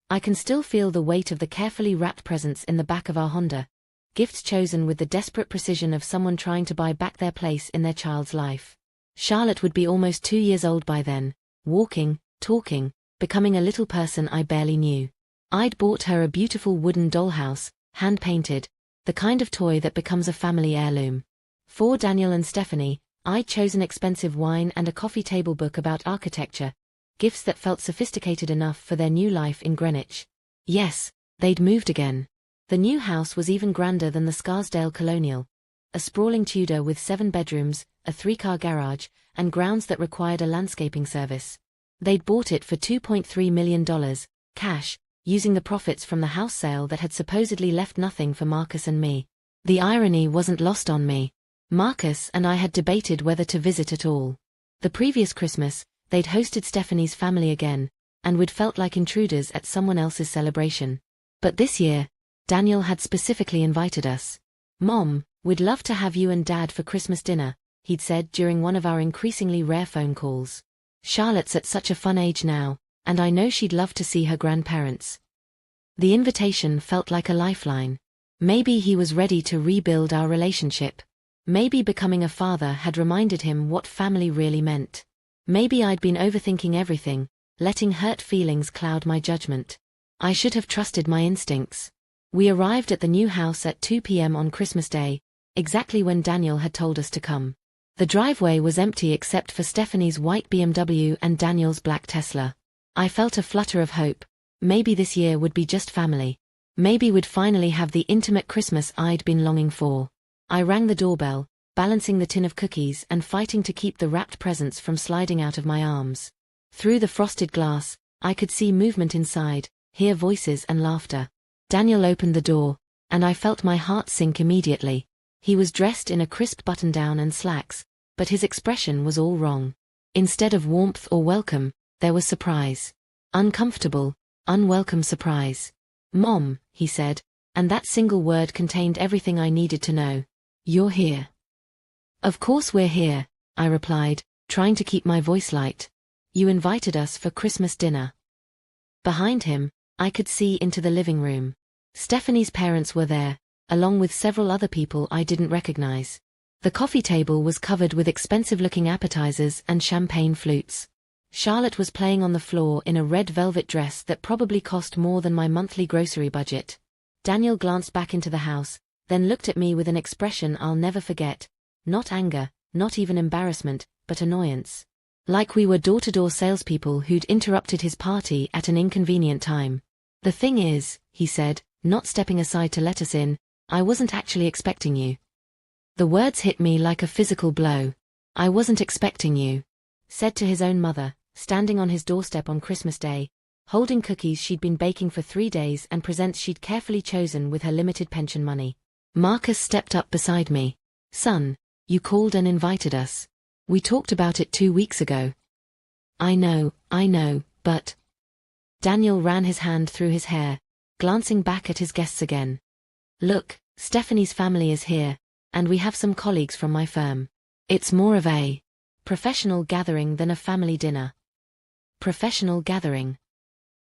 I can still feel the weight of the carefully wrapped presents in the back of our Honda, gifts chosen with the desperate precision of someone trying to buy back their place in their child's life. Charlotte would be almost 2 years old by then, walking, talking, becoming a little person I barely knew. I'd bought her a beautiful wooden dollhouse, hand-painted, the kind of toy that becomes a family heirloom. For Daniel and Stephanie, I'd chosen expensive wine and a coffee table book about architecture, gifts that felt sophisticated enough for their new life in Greenwich. Yes, they'd moved again. The new house was even grander than the Scarsdale Colonial. A sprawling Tudor with 7 bedrooms, a 3-car garage, and grounds that required a landscaping service. They'd bought it for $2.3 million, cash, using the profits from the house sale that had supposedly left nothing for Marcus and me. The irony wasn't lost on me. Marcus and I had debated whether to visit at all. The previous Christmas, they'd hosted Stephanie's family again, and we'd felt like intruders at someone else's celebration. But this year, Daniel had specifically invited us. "Mom, we'd love to have you and Dad for Christmas dinner," he'd said during one of our increasingly rare phone calls. "Charlotte's at such a fun age now, and I know she'd love to see her grandparents." The invitation felt like a lifeline. Maybe he was ready to rebuild our relationship. Maybe becoming a father had reminded him what family really meant. Maybe I'd been overthinking everything, letting hurt feelings cloud my judgment. I should have trusted my instincts. We arrived at the new house at 2 p.m. on Christmas Day, exactly when Daniel had told us to come. The driveway was empty except for Stephanie's white BMW and Daniel's black Tesla. I felt a flutter of hope. Maybe this year would be just family. Maybe we'd finally have the intimate Christmas I'd been longing for. I rang the doorbell, balancing the tin of cookies and fighting to keep the wrapped presents from sliding out of my arms. Through the frosted glass, I could see movement inside, hear voices and laughter. Daniel opened the door, and I felt my heart sink immediately. He was dressed in a crisp button-down and slacks, but his expression was all wrong. Instead of warmth or welcome, there was surprise. Uncomfortable, unwelcome surprise. "Mom," he said, and that single word contained everything I needed to know. "You're here." "Of course we're here," I replied, trying to keep my voice light. "You invited us for Christmas dinner." Behind him, I could see into the living room. Stephanie's parents were there, along with several other people I didn't recognize. The coffee table was covered with expensive-looking appetizers and champagne flutes. Charlotte was playing on the floor in a red velvet dress that probably cost more than my monthly grocery budget. Daniel glanced back into the house, then looked at me with an expression I'll never forget. Not anger, not even embarrassment, but annoyance. Like we were door-to-door salespeople who'd interrupted his party at an inconvenient time. "The thing is," he said, not stepping aside to let us in, "I wasn't actually expecting you." The words hit me like a physical blow. "I wasn't expecting you," said to his own mother, standing on his doorstep on Christmas Day, holding cookies she'd been baking for 3 days and presents she'd carefully chosen with her limited pension money. Marcus stepped up beside me. "Son, you called and invited us. We talked about it 2 weeks ago." I know, but..." Daniel ran his hand through his hair, glancing back at his guests again. "Look, Stephanie's family is here, and we have some colleagues from my firm. It's more of a professional gathering than a family dinner." "Professional gathering,"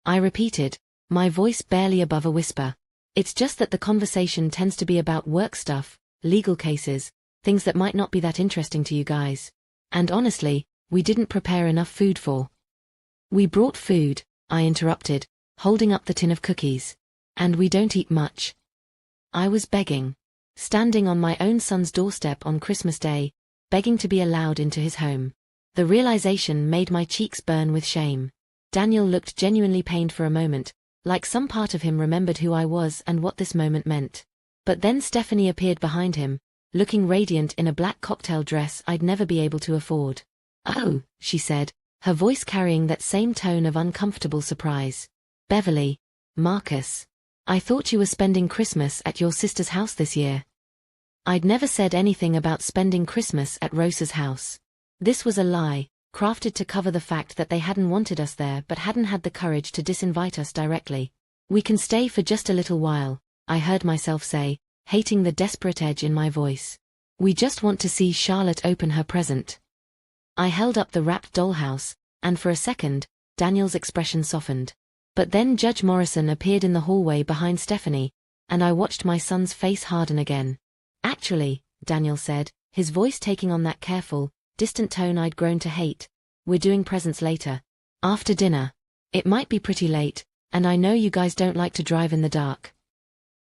I repeated, my voice barely above a whisper. "It's just that the conversation tends to be about work stuff, legal cases, things that might not be that interesting to you guys. And honestly, we didn't prepare enough food for." "We brought food," I interrupted, holding up the tin of cookies. "And we don't eat much." I was begging. Standing on my own son's doorstep on Christmas Day, begging to be allowed into his home. The realization made my cheeks burn with shame. Daniel looked genuinely pained for a moment, like some part of him remembered who I was and what this moment meant. But then Stephanie appeared behind him, looking radiant in a black cocktail dress I'd never be able to afford. "Oh," she said, her voice carrying that same tone of uncomfortable surprise. "Beverly, Marcus, I thought you were spending Christmas at your sister's house this year." I'd never said anything about spending Christmas at Rosa's house. This was a lie, crafted to cover the fact that they hadn't wanted us there but hadn't had the courage to disinvite us directly. "We can stay for just a little while," I heard myself say, hating the desperate edge in my voice. "We just want to see Charlotte open her present." I held up the wrapped dollhouse, and for a second, Daniel's expression softened. But then Judge Morrison appeared in the hallway behind Stephanie, and I watched my son's face harden again. "Actually," Daniel said, his voice taking on that careful, distant tone I'd grown to hate, "we're doing presents later. After dinner. It might be pretty late, and I know you guys don't like to drive in the dark."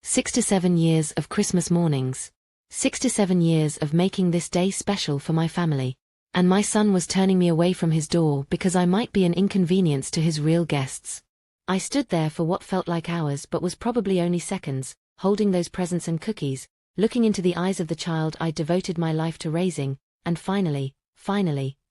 6 to 7 years of Christmas mornings. 6 to 7 years of making this day special for my family. And my son was turning me away from his door because I might be an inconvenience to his real guests. I stood there for what felt like hours but was probably only seconds, holding those presents and cookies, looking into the eyes of the child I'd devoted my life to raising, and finally,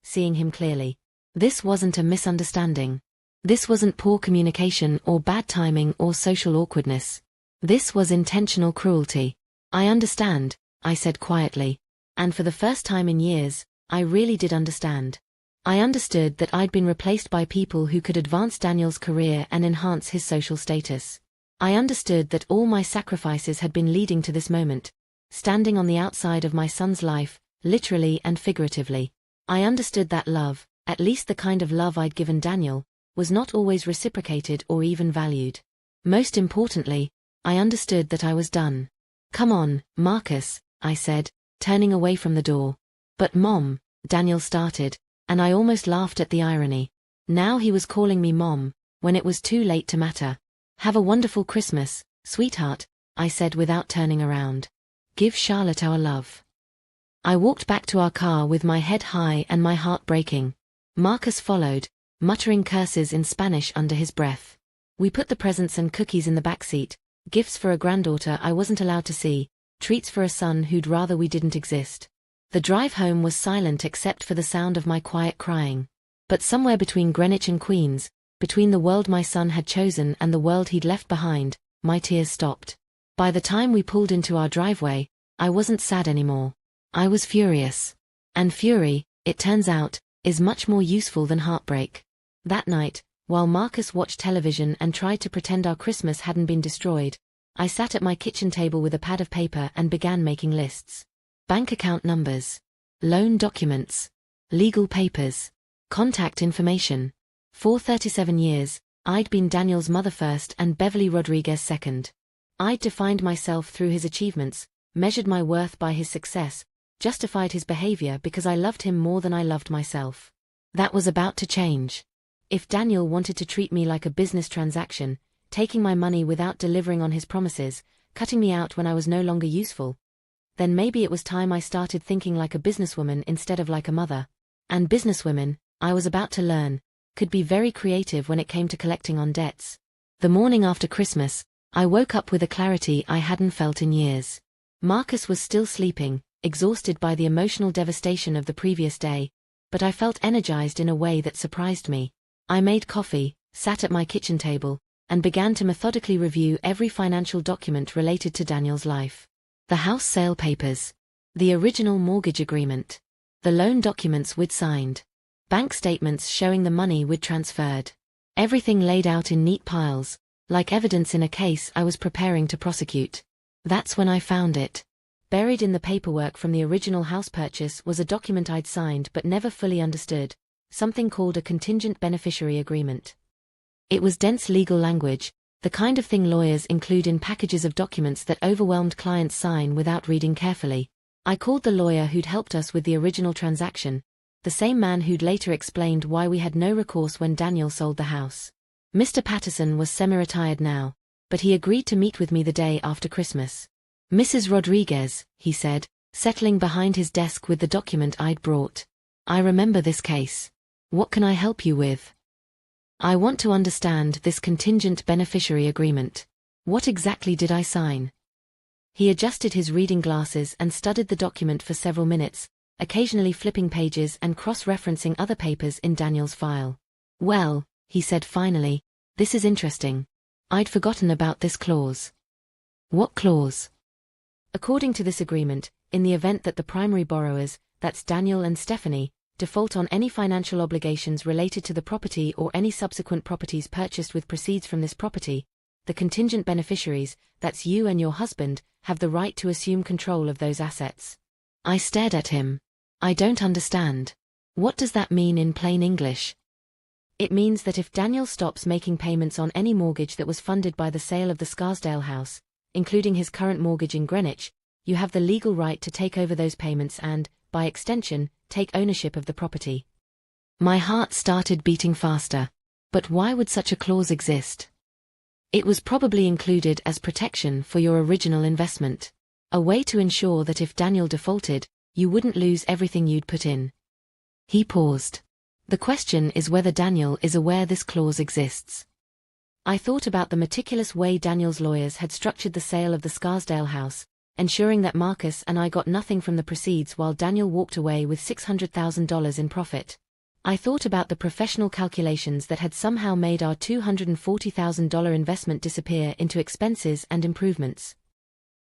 seeing him clearly. This wasn't a misunderstanding. This wasn't poor communication or bad timing or social awkwardness. This was intentional cruelty. "I understand," I said quietly. And for the first time in years, I really did understand. I understood that I'd been replaced by people who could advance Daniel's career and enhance his social status. I understood that all my sacrifices had been leading to this moment, standing on the outside of my son's life, literally and figuratively. I understood that love, at least the kind of love I'd given Daniel, was not always reciprocated or even valued. Most importantly, I understood that I was done. "Come on, Marcus," I said, turning away from the door. But Mom, Daniel started, and I almost laughed at the irony. Now he was calling me Mom, when it was too late to matter. Have a wonderful Christmas, sweetheart, I said without turning around. Give Charlotte our love. I walked back to our car with my head high and my heart breaking. Marcus followed, muttering curses in Spanish under his breath. We put the presents and cookies in the back seat, gifts for a granddaughter I wasn't allowed to see, treats for a son who'd rather we didn't exist. The drive home was silent except for the sound of my quiet crying. But somewhere between Greenwich and Queens, between the world my son had chosen and the world he'd left behind, my tears stopped. By the time we pulled into our driveway, I wasn't sad anymore. I was furious. And fury, it turns out, is much more useful than heartbreak. That night, while Marcus watched television and tried to pretend our Christmas hadn't been destroyed, I sat at my kitchen table with a pad of paper and began making lists. Bank account numbers, loan documents, legal papers, contact information. For 37 years, I'd been Daniel's mother first and Beverly Rodriguez second. I'd defined myself through his achievements, measured my worth by his success, justified his behavior because I loved him more than I loved myself. That was about to change. If Daniel wanted to treat me like a business transaction, taking my money without delivering on his promises, cutting me out when I was no longer useful, then maybe it was time I started thinking like a businesswoman instead of like a mother. And businesswomen, I was about to learn, could be very creative when it came to collecting on debts. The morning after Christmas, I woke up with a clarity I hadn't felt in years. Marcus was still sleeping, exhausted by the emotional devastation of the previous day, but I felt energized in a way that surprised me. I made coffee, sat at my kitchen table, and began to methodically review every financial document related to Daniel's life. The house sale papers, the original mortgage agreement, the loan documents we'd signed, bank statements showing the money we'd transferred. Everything laid out in neat piles, like evidence in a case I was preparing to prosecute. That's when I found it. Buried in the paperwork from the original house purchase was a document I'd signed but never fully understood, something called a contingent beneficiary agreement. It was dense legal language, the kind of thing lawyers include in packages of documents that overwhelmed clients sign without reading carefully. I called the lawyer who'd helped us with the original transaction, the same man who'd later explained why we had no recourse when Daniel sold the house. Mr. Patterson was semi-retired now, but he agreed to meet with me the day after Christmas. Mrs. Rodriguez, he said, settling behind his desk with the document I'd brought. I remember this case. What can I help you with? I want to understand this contingent beneficiary agreement. What exactly did I sign? He adjusted his reading glasses and studied the document for several minutes, occasionally flipping pages and cross-referencing other papers in Daniel's file. Well, he said finally, this is interesting. I'd forgotten about this clause. What clause? According to this agreement, in the event that the primary borrowers, that's Daniel and Stephanie, default on any financial obligations related to the property or any subsequent properties purchased with proceeds from this property, the contingent beneficiaries, that's you and your husband, have the right to assume control of those assets. I stared at him. I don't understand. What does that mean in plain English? It means that if Daniel stops making payments on any mortgage that was funded by the sale of the Scarsdale house, including his current mortgage in Greenwich, you have the legal right to take over those payments and, by extension, take ownership of the property. My heart started beating faster. But why would such a clause exist? It was probably included as protection for your original investment. A way to ensure that if Daniel defaulted, you wouldn't lose everything you'd put in. He paused. The question is whether Daniel is aware this clause exists. I thought about the meticulous way Daniel's lawyers had structured the sale of the Scarsdale house, ensuring that Marcus and I got nothing from the proceeds while Daniel walked away with $600,000 in profit. I thought about the professional calculations that had somehow made our $240,000 investment disappear into expenses and improvements.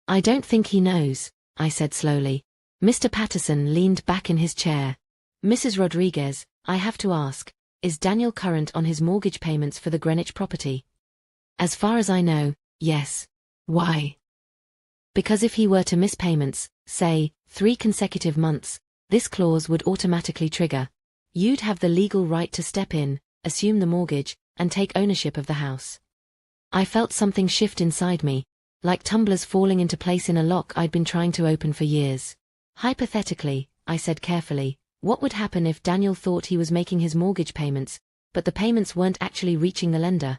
I don't think he knows, I said slowly. Mr. Patterson leaned back in his chair. Mrs. Rodriguez, I have to ask, is Daniel current on his mortgage payments for the Greenwich property? As far as I know, yes. Why? Because if he were to miss payments, say, 3 consecutive months, this clause would automatically trigger. You'd have the legal right to step in, assume the mortgage, and take ownership of the house. I felt something shift inside me, like tumblers falling into place in a lock I'd been trying to open for years. Hypothetically, I said carefully, what would happen if Daniel thought he was making his mortgage payments, but the payments weren't actually reaching the lender?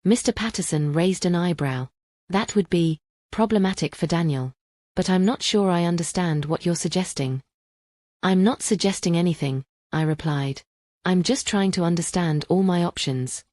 Mr. Patterson raised an eyebrow. That would be problematic for Daniel. But I'm not sure I understand what you're suggesting. I'm not suggesting anything, I replied. I'm just trying to understand all my options.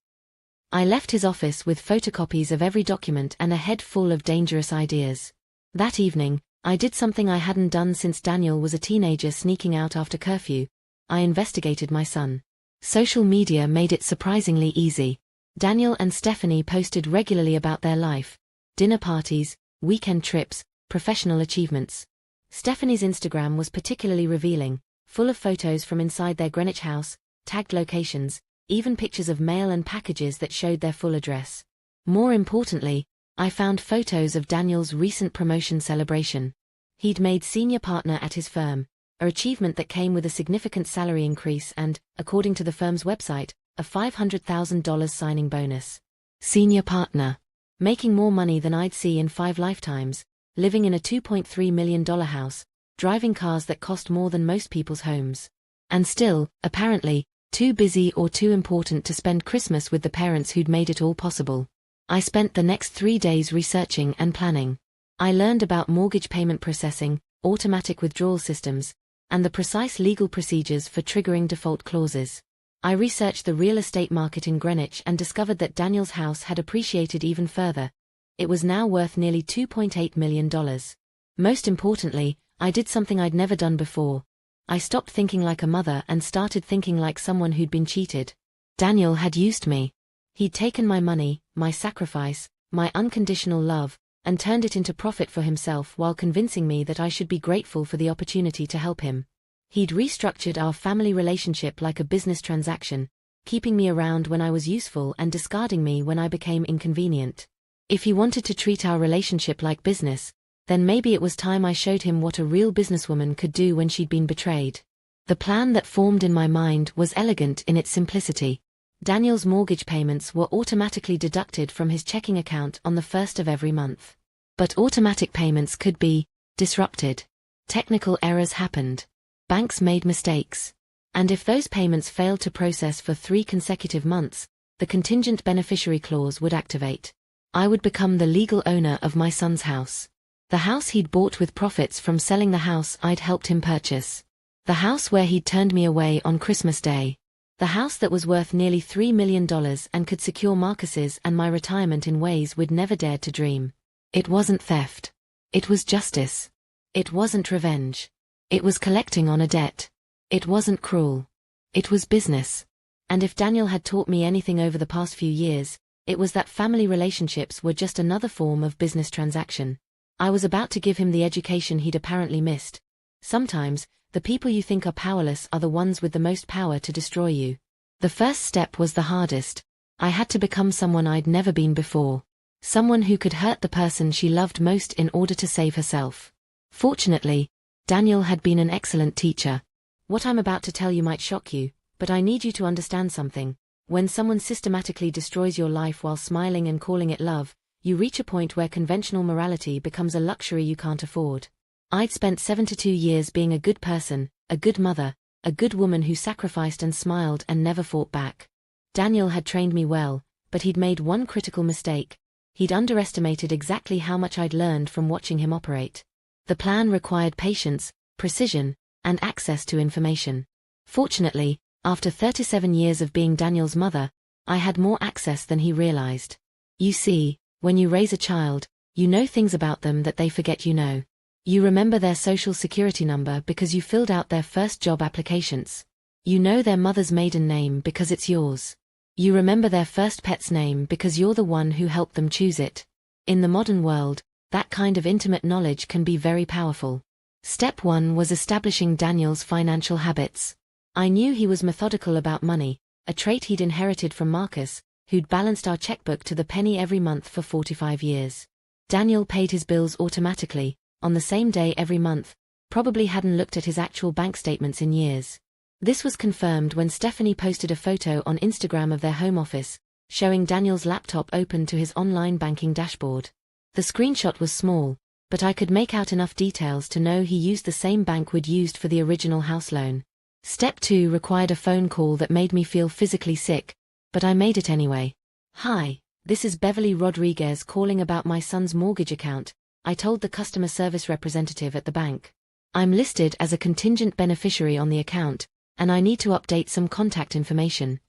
I left his office with photocopies of every document and a head full of dangerous ideas. That evening, I did something I hadn't done since Daniel was a teenager sneaking out after curfew. I investigated my son. Social media made it surprisingly easy. Daniel and Stephanie posted regularly about their life, dinner parties, weekend trips, professional achievements. Stephanie's Instagram was particularly revealing, full of photos from inside their Greenwich house, tagged locations, even pictures of mail and packages that showed their full address. More importantly, I found photos of Daniel's recent promotion celebration. He'd made senior partner at his firm, an achievement that came with a significant salary increase and, according to the firm's website, a $500,000 signing bonus. Senior partner. Making more money than I'd see in 5 lifetimes, living in a $2.3 million house, driving cars that cost more than most people's homes. And still, apparently, too busy or too important to spend Christmas with the parents who'd made it all possible. I spent the next 3 days researching and planning. I learned about mortgage payment processing, automatic withdrawal systems, and the precise legal procedures for triggering default clauses. I researched the real estate market in Greenwich and discovered that Daniel's house had appreciated even further. It was now worth nearly $2.8 million. Most importantly, I did something I'd never done before. I stopped thinking like a mother and started thinking like someone who'd been cheated. Daniel had used me. He'd taken my money, my sacrifice, my unconditional love, and turned it into profit for himself while convincing me that I should be grateful for the opportunity to help him. He'd restructured our family relationship like a business transaction, keeping me around when I was useful and discarding me when I became inconvenient. If he wanted to treat our relationship like business, then maybe it was time I showed him what a real businesswoman could do when she'd been betrayed. The plan that formed in my mind was elegant in its simplicity. Daniel's mortgage payments were automatically deducted from his checking account on the 1st of every month. But automatic payments could be disrupted. Technical errors happened. Banks made mistakes. And if those payments failed to process for 3 consecutive months, the contingent beneficiary clause would activate. I would become the legal owner of my son's house. The house he'd bought with profits from selling the house I'd helped him purchase. The house where he'd turned me away on Christmas Day. The house that was worth nearly $3 million and could secure Marcus's and my retirement in ways we'd never dared to dream. It wasn't theft. It was justice. It wasn't revenge. It was collecting on a debt. It wasn't cruel. It was business. And if Daniel had taught me anything over the past few years, it was that family relationships were just another form of business transaction. I was about to give him the education he'd apparently missed. Sometimes, the people you think are powerless are the ones with the most power to destroy you. The first step was the hardest. I had to become someone I'd never been before. Someone who could hurt the person she loved most in order to save herself. Fortunately, Daniel had been an excellent teacher. What I'm about to tell you might shock you, but I need you to understand something. When someone systematically destroys your life while smiling and calling it love, you reach a point where conventional morality becomes a luxury you can't afford. I'd spent 72 years being a good person, a good mother, a good woman who sacrificed and smiled and never fought back. Daniel had trained me well, but he'd made one critical mistake. He'd underestimated exactly how much I'd learned from watching him operate. The plan required patience, precision, and access to information. Fortunately, after 37 years of being Daniel's mother, I had more access than he realized. You see, when you raise a child, you know things about them that they forget you know. You remember their social security number because you filled out their first job applications. You know their mother's maiden name because it's yours. You remember their first pet's name because you're the one who helped them choose it. In the modern world, that kind of intimate knowledge can be very powerful. Step 1 was establishing Daniel's financial habits. I knew he was methodical about money, a trait he'd inherited from Marcus, who'd balanced our checkbook to the penny every month for 45 years. Daniel paid his bills automatically, on the same day every month, probably hadn't looked at his actual bank statements in years. This was confirmed when Stephanie posted a photo on Instagram of their home office, showing Daniel's laptop open to his online banking dashboard. The screenshot was small, but I could make out enough details to know he used the same bank we'd used for the original house loan. Step 2 required a phone call that made me feel physically sick, but I made it anyway. "Hi, this is Beverly Rodriguez calling about my son's mortgage account," I told the customer service representative at the bank. "I'm listed as a contingent beneficiary on the account, and I need to update some contact information."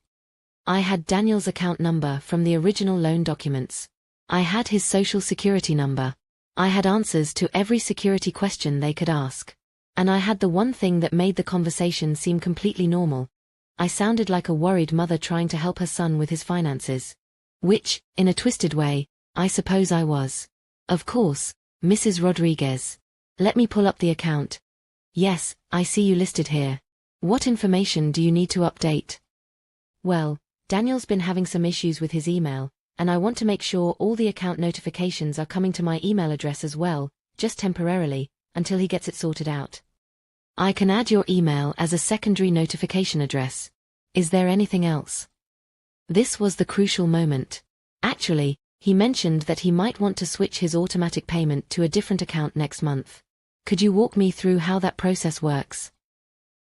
I had Daniel's account number from the original loan documents. I had his social security number. I had answers to every security question they could ask. And I had the one thing that made the conversation seem completely normal. I sounded like a worried mother trying to help her son with his finances. Which, in a twisted way, I suppose I was. "Of course, Mrs. Rodriguez. Let me pull up the account. Yes, I see you listed here. What information do you need to update?" "Well, Daniel's been having some issues with his email, and I want to make sure all the account notifications are coming to my email address as well, just temporarily, until he gets it sorted out. I can add your email as a secondary notification address. Is there anything else?" This was the crucial moment. Actually, he mentioned that he might want to switch his automatic payment to a different account next month. "Could you walk me through how that process works?"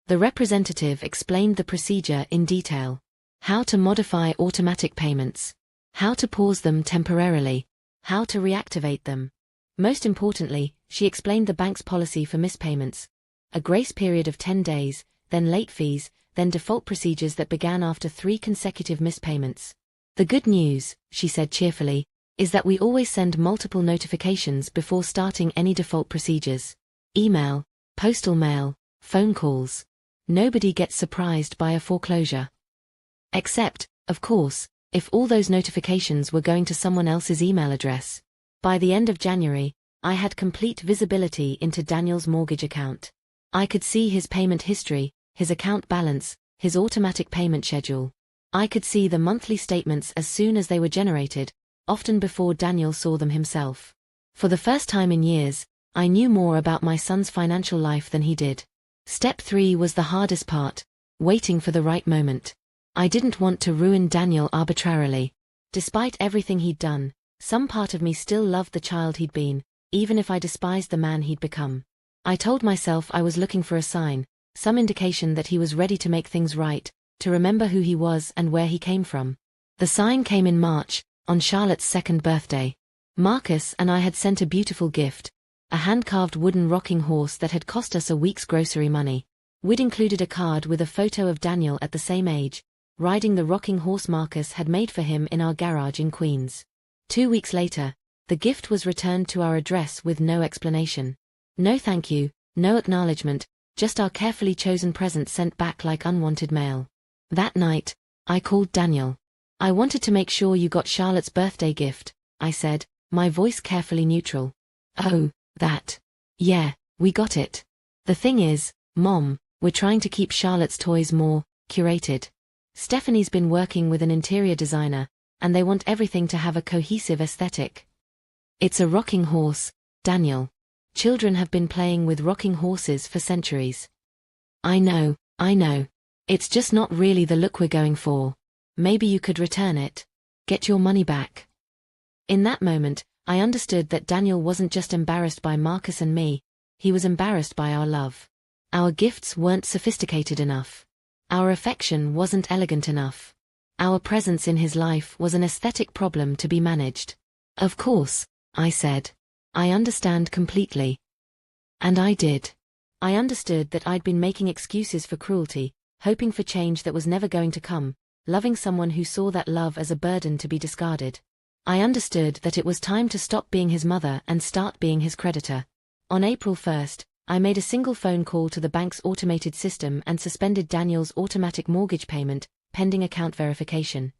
The representative explained the procedure in detail. How to modify automatic payments. How to pause them temporarily. How to reactivate them. Most importantly, she explained the bank's policy for missed payments. A grace period of 10 days, then late fees, then default procedures that began after 3 consecutive missed payments. "The good news," she said cheerfully, "is that we always send multiple notifications before starting any default procedures. Email, postal mail, phone calls. Nobody gets surprised by a foreclosure. Except, of course, if all those notifications were going to someone else's email address." By the end of January, I had complete visibility into Daniel's mortgage account. I could see his payment history, his account balance, his automatic payment schedule. I could see the monthly statements as soon as they were generated, often before Daniel saw them himself. For the first time in years, I knew more about my son's financial life than he did. Step 3 was the hardest part, waiting for the right moment. I didn't want to ruin Daniel arbitrarily. Despite everything he'd done, some part of me still loved the child he'd been, even if I despised the man he'd become. I told myself I was looking for a sign, some indication that he was ready to make things right, to remember who he was and where he came from. The sign came in March, on Charlotte's 2nd birthday. Marcus and I had sent a beautiful gift, a hand-carved wooden rocking horse that had cost us a week's grocery money. We'd included a card with a photo of Daniel at the same age, riding the rocking horse Marcus had made for him in our garage in Queens. 2 weeks later, the gift was returned to our address with no explanation. No thank you, no acknowledgement, just our carefully chosen present sent back like unwanted mail. That night, I called Daniel. "I wanted to make sure you got Charlotte's birthday gift," I said, my voice carefully neutral. "Oh, that. Yeah, we got it. The thing is, Mom, we're trying to keep Charlotte's toys more curated. Stephanie's been working with an interior designer, and they want everything to have a cohesive aesthetic. It's a rocking horse, Daniel. Children have been playing with rocking horses for centuries." I know. It's just not really the look we're going for. Maybe you could return it. Get your money back." In that moment, I understood that Daniel wasn't just embarrassed by Marcus and me, he was embarrassed by our love. Our gifts weren't sophisticated enough. Our affection wasn't elegant enough. Our presence in his life was an aesthetic problem to be managed. "Of course," I said. "I understand completely." And I did. I understood that I'd been making excuses for cruelty, hoping for change that was never going to come, loving someone who saw that love as a burden to be discarded. I understood that it was time to stop being his mother and start being his creditor. On April 1st, I made a single phone call to the bank's automated system and suspended Daniel's automatic mortgage payment, pending account verification.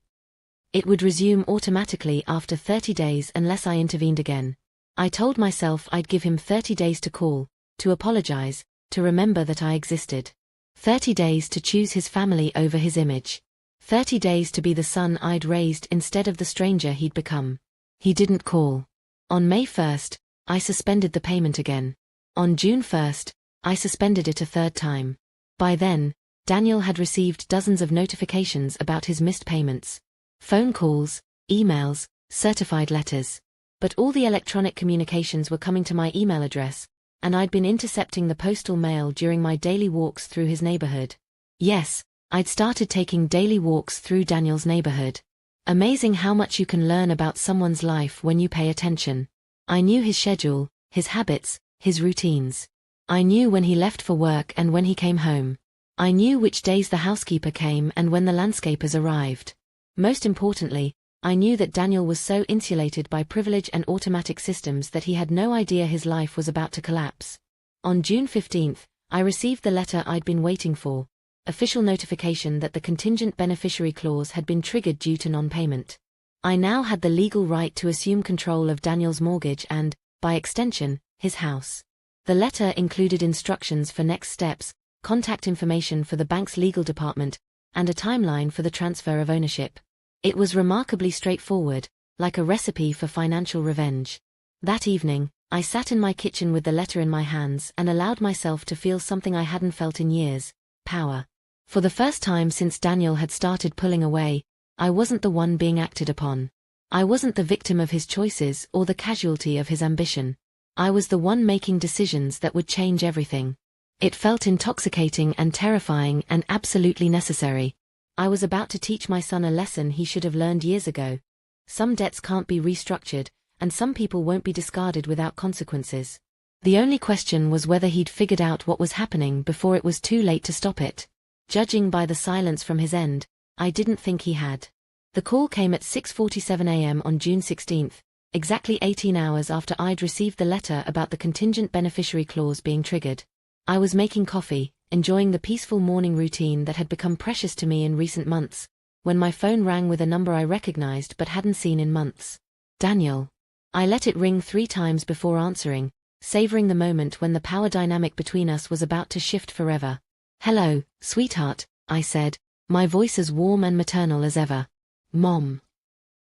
It would resume automatically after 30 days unless I intervened again. I told myself I'd give him 30 days to call, to apologize, to remember that I existed. 30 days to choose his family over his image. 30 days to be the son I'd raised instead of the stranger he'd become. He didn't call. On May 1st, I suspended the payment again. On June 1st, I suspended it a third time. By then, Daniel had received dozens of notifications about his missed payments. Phone calls, emails, certified letters. But all the electronic communications were coming to my email address, and I'd been intercepting the postal mail during my daily walks through his neighborhood. Yes, I'd started taking daily walks through Daniel's neighborhood. Amazing how much you can learn about someone's life when you pay attention. I knew his schedule, his habits, his routines. I knew when he left for work and when he came home. I knew which days the housekeeper came and when the landscapers arrived. Most importantly, I knew that Daniel was so insulated by privilege and automatic systems that he had no idea his life was about to collapse. On June 15th, I received the letter I'd been waiting for, official notification that the contingent beneficiary clause had been triggered due to non-payment. I now had the legal right to assume control of Daniel's mortgage and, by extension, his house. The letter included instructions for next steps, contact information for the bank's legal department, and a timeline for the transfer of ownership. It was remarkably straightforward, like a recipe for financial revenge. That evening, I sat in my kitchen with the letter in my hands and allowed myself to feel something I hadn't felt in years: power. For the first time since Daniel had started pulling away, I wasn't the one being acted upon. I wasn't the victim of his choices or the casualty of his ambition. I was the one making decisions that would change everything. It felt intoxicating and terrifying and absolutely necessary. I was about to teach my son a lesson he should have learned years ago. Some debts can't be restructured, and some people won't be discarded without consequences. The only question was whether he'd figured out what was happening before it was too late to stop it. Judging by the silence from his end, I didn't think he had. The call came at 6:47 a.m. on June 16th, exactly 18 hours after I'd received the letter about the contingent beneficiary clause being triggered. I was making coffee, enjoying the peaceful morning routine that had become precious to me in recent months, when my phone rang with a number I recognized but hadn't seen in months. Daniel. I let it ring 3 times before answering, savoring the moment when the power dynamic between us was about to shift forever. "Hello, sweetheart," I said, my voice as warm and maternal as ever. "Mom."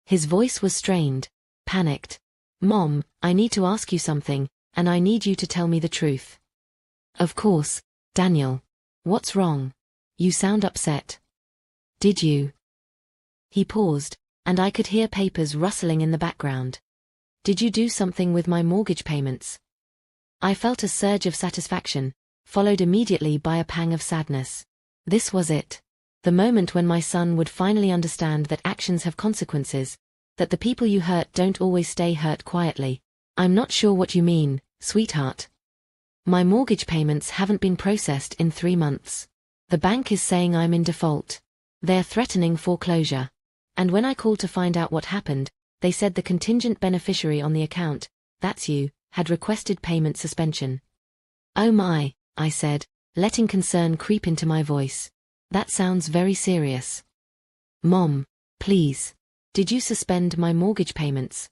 His voice was strained, panicked. "Mom, I need to ask you something, and I need you to tell me the truth." "Of course, Daniel. What's wrong? You sound upset." "Did you?" He paused, and I could hear papers rustling in the background. "Did you do something with my mortgage payments?" I felt a surge of satisfaction, followed immediately by a pang of sadness. This was it. The moment when my son would finally understand that actions have consequences, that the people you hurt don't always stay hurt quietly. "I'm not sure what you mean, sweetheart. My mortgage payments haven't been processed in 3 months. The bank is saying I'm in default. They're threatening foreclosure. And when I called to find out what happened, they said the contingent beneficiary on the account, that's you, had requested payment suspension." "Oh my," I said, letting concern creep into my voice. "That sounds very serious." "Mom, please. Did you suspend my mortgage payments?"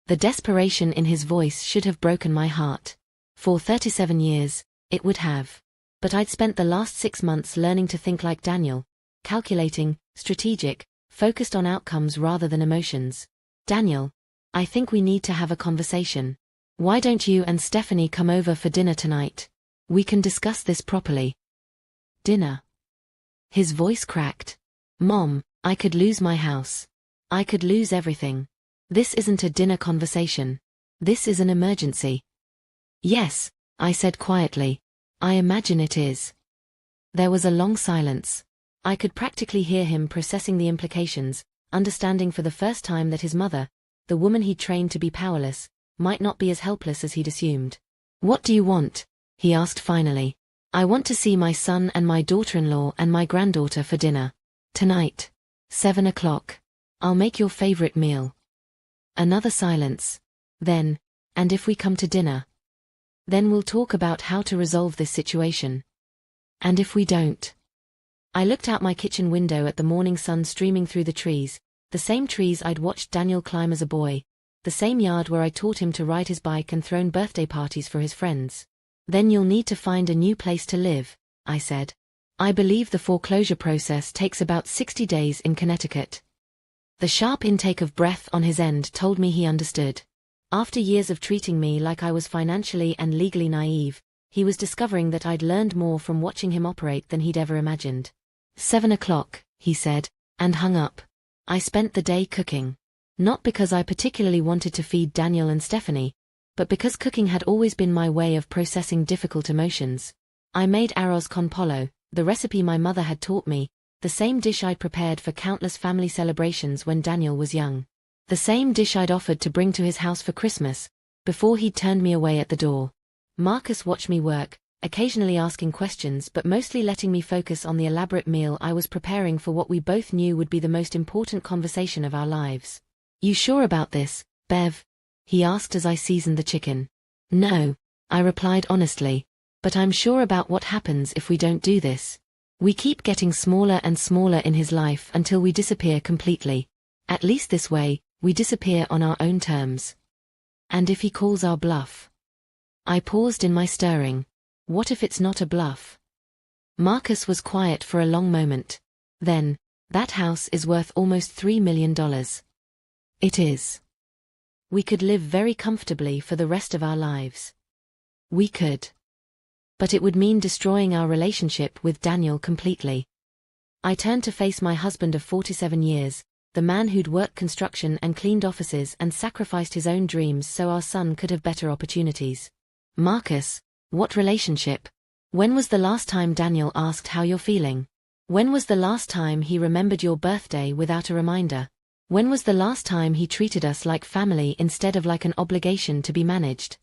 The desperation in his voice should have broken my heart. For 37 years, it would have. But I'd spent the last 6 months learning to think like Daniel, calculating, strategic, focused on outcomes rather than emotions. "Daniel, I think we need to have a conversation. Why don't you and Stephanie come over for dinner tonight? We can discuss this properly." "Dinner?" His voice cracked. "Mom, I could lose my house. I could lose everything. This isn't a dinner conversation. This is an emergency." "Yes," I said quietly. "I imagine it is." There was a long silence. I could practically hear him processing the implications, understanding for the first time that his mother, the woman he'd trained to be powerless, might not be as helpless as he'd assumed. "What do you want?" he asked finally. "I want to see my son and my daughter-in-law and my granddaughter for dinner. Tonight. 7 o'clock. I'll make your favorite meal." Another silence. Then, "And if we come to dinner? Then we'll talk about how to resolve this situation. And if we don't?" I looked out my kitchen window at the morning sun streaming through the trees, the same trees I'd watched Daniel climb as a boy, the same yard where I taught him to ride his bike and thrown birthday parties for his friends. "Then you'll need to find a new place to live," I said. "I believe the foreclosure process takes about 60 days in Connecticut." The sharp intake of breath on his end told me he understood. After years of treating me like I was financially and legally naive, he was discovering that I'd learned more from watching him operate than he'd ever imagined. 7 o'clock, he said, and hung up. I spent the day cooking. Not because I particularly wanted to feed Daniel and Stephanie, but because cooking had always been my way of processing difficult emotions. I made arroz con pollo, the recipe my mother had taught me, the same dish I'd prepared for countless family celebrations when Daniel was young. The same dish I'd offered to bring to his house for Christmas, before he'd turned me away at the door. Marcus watched me work, occasionally asking questions but mostly letting me focus on the elaborate meal I was preparing for what we both knew would be the most important conversation of our lives. "You sure about this, Bev?" he asked as I seasoned the chicken. "No," I replied honestly, "but I'm sure about what happens if we don't do this. We keep getting smaller and smaller in his life until we disappear completely. At least this way, we disappear on our own terms. And if he calls our bluff?" I paused in my stirring. What if it's not a bluff? Marcus was quiet for a long moment. Then, "That house is worth almost $3 million. It is. We could live very comfortably for the rest of our lives. We could. But it would mean destroying our relationship with Daniel completely." I turned to face my husband of 47 years, the man who'd worked construction and cleaned offices and sacrificed his own dreams so our son could have better opportunities. "Marcus, what relationship? When was the last time Daniel asked how you're feeling? When was the last time he remembered your birthday without a reminder? When was the last time he treated us like family instead of like an obligation to be managed?"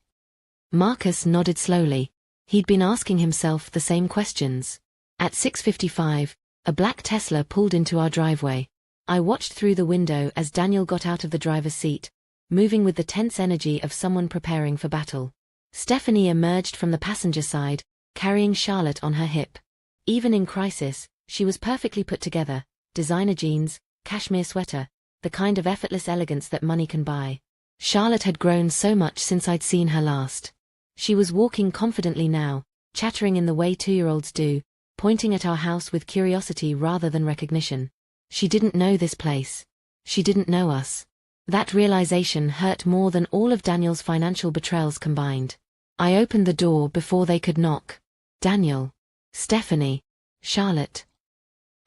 Marcus nodded slowly. He'd been asking himself the same questions. At 6:55, a black Tesla pulled into our driveway. I watched through the window as Daniel got out of the driver's seat, moving with the tense energy of someone preparing for battle. Stephanie emerged from the passenger side, carrying Charlotte on her hip. Even in crisis, she was perfectly put together: designer jeans, cashmere sweater, the kind of effortless elegance that money can buy. Charlotte had grown so much since I'd seen her last. She was walking confidently now, chattering in the way 2-year-olds do, pointing at our house with curiosity rather than recognition. She didn't know this place. She didn't know us. That realization hurt more than all of Daniel's financial betrayals combined. I opened the door before they could knock. "Daniel. Stephanie. Charlotte."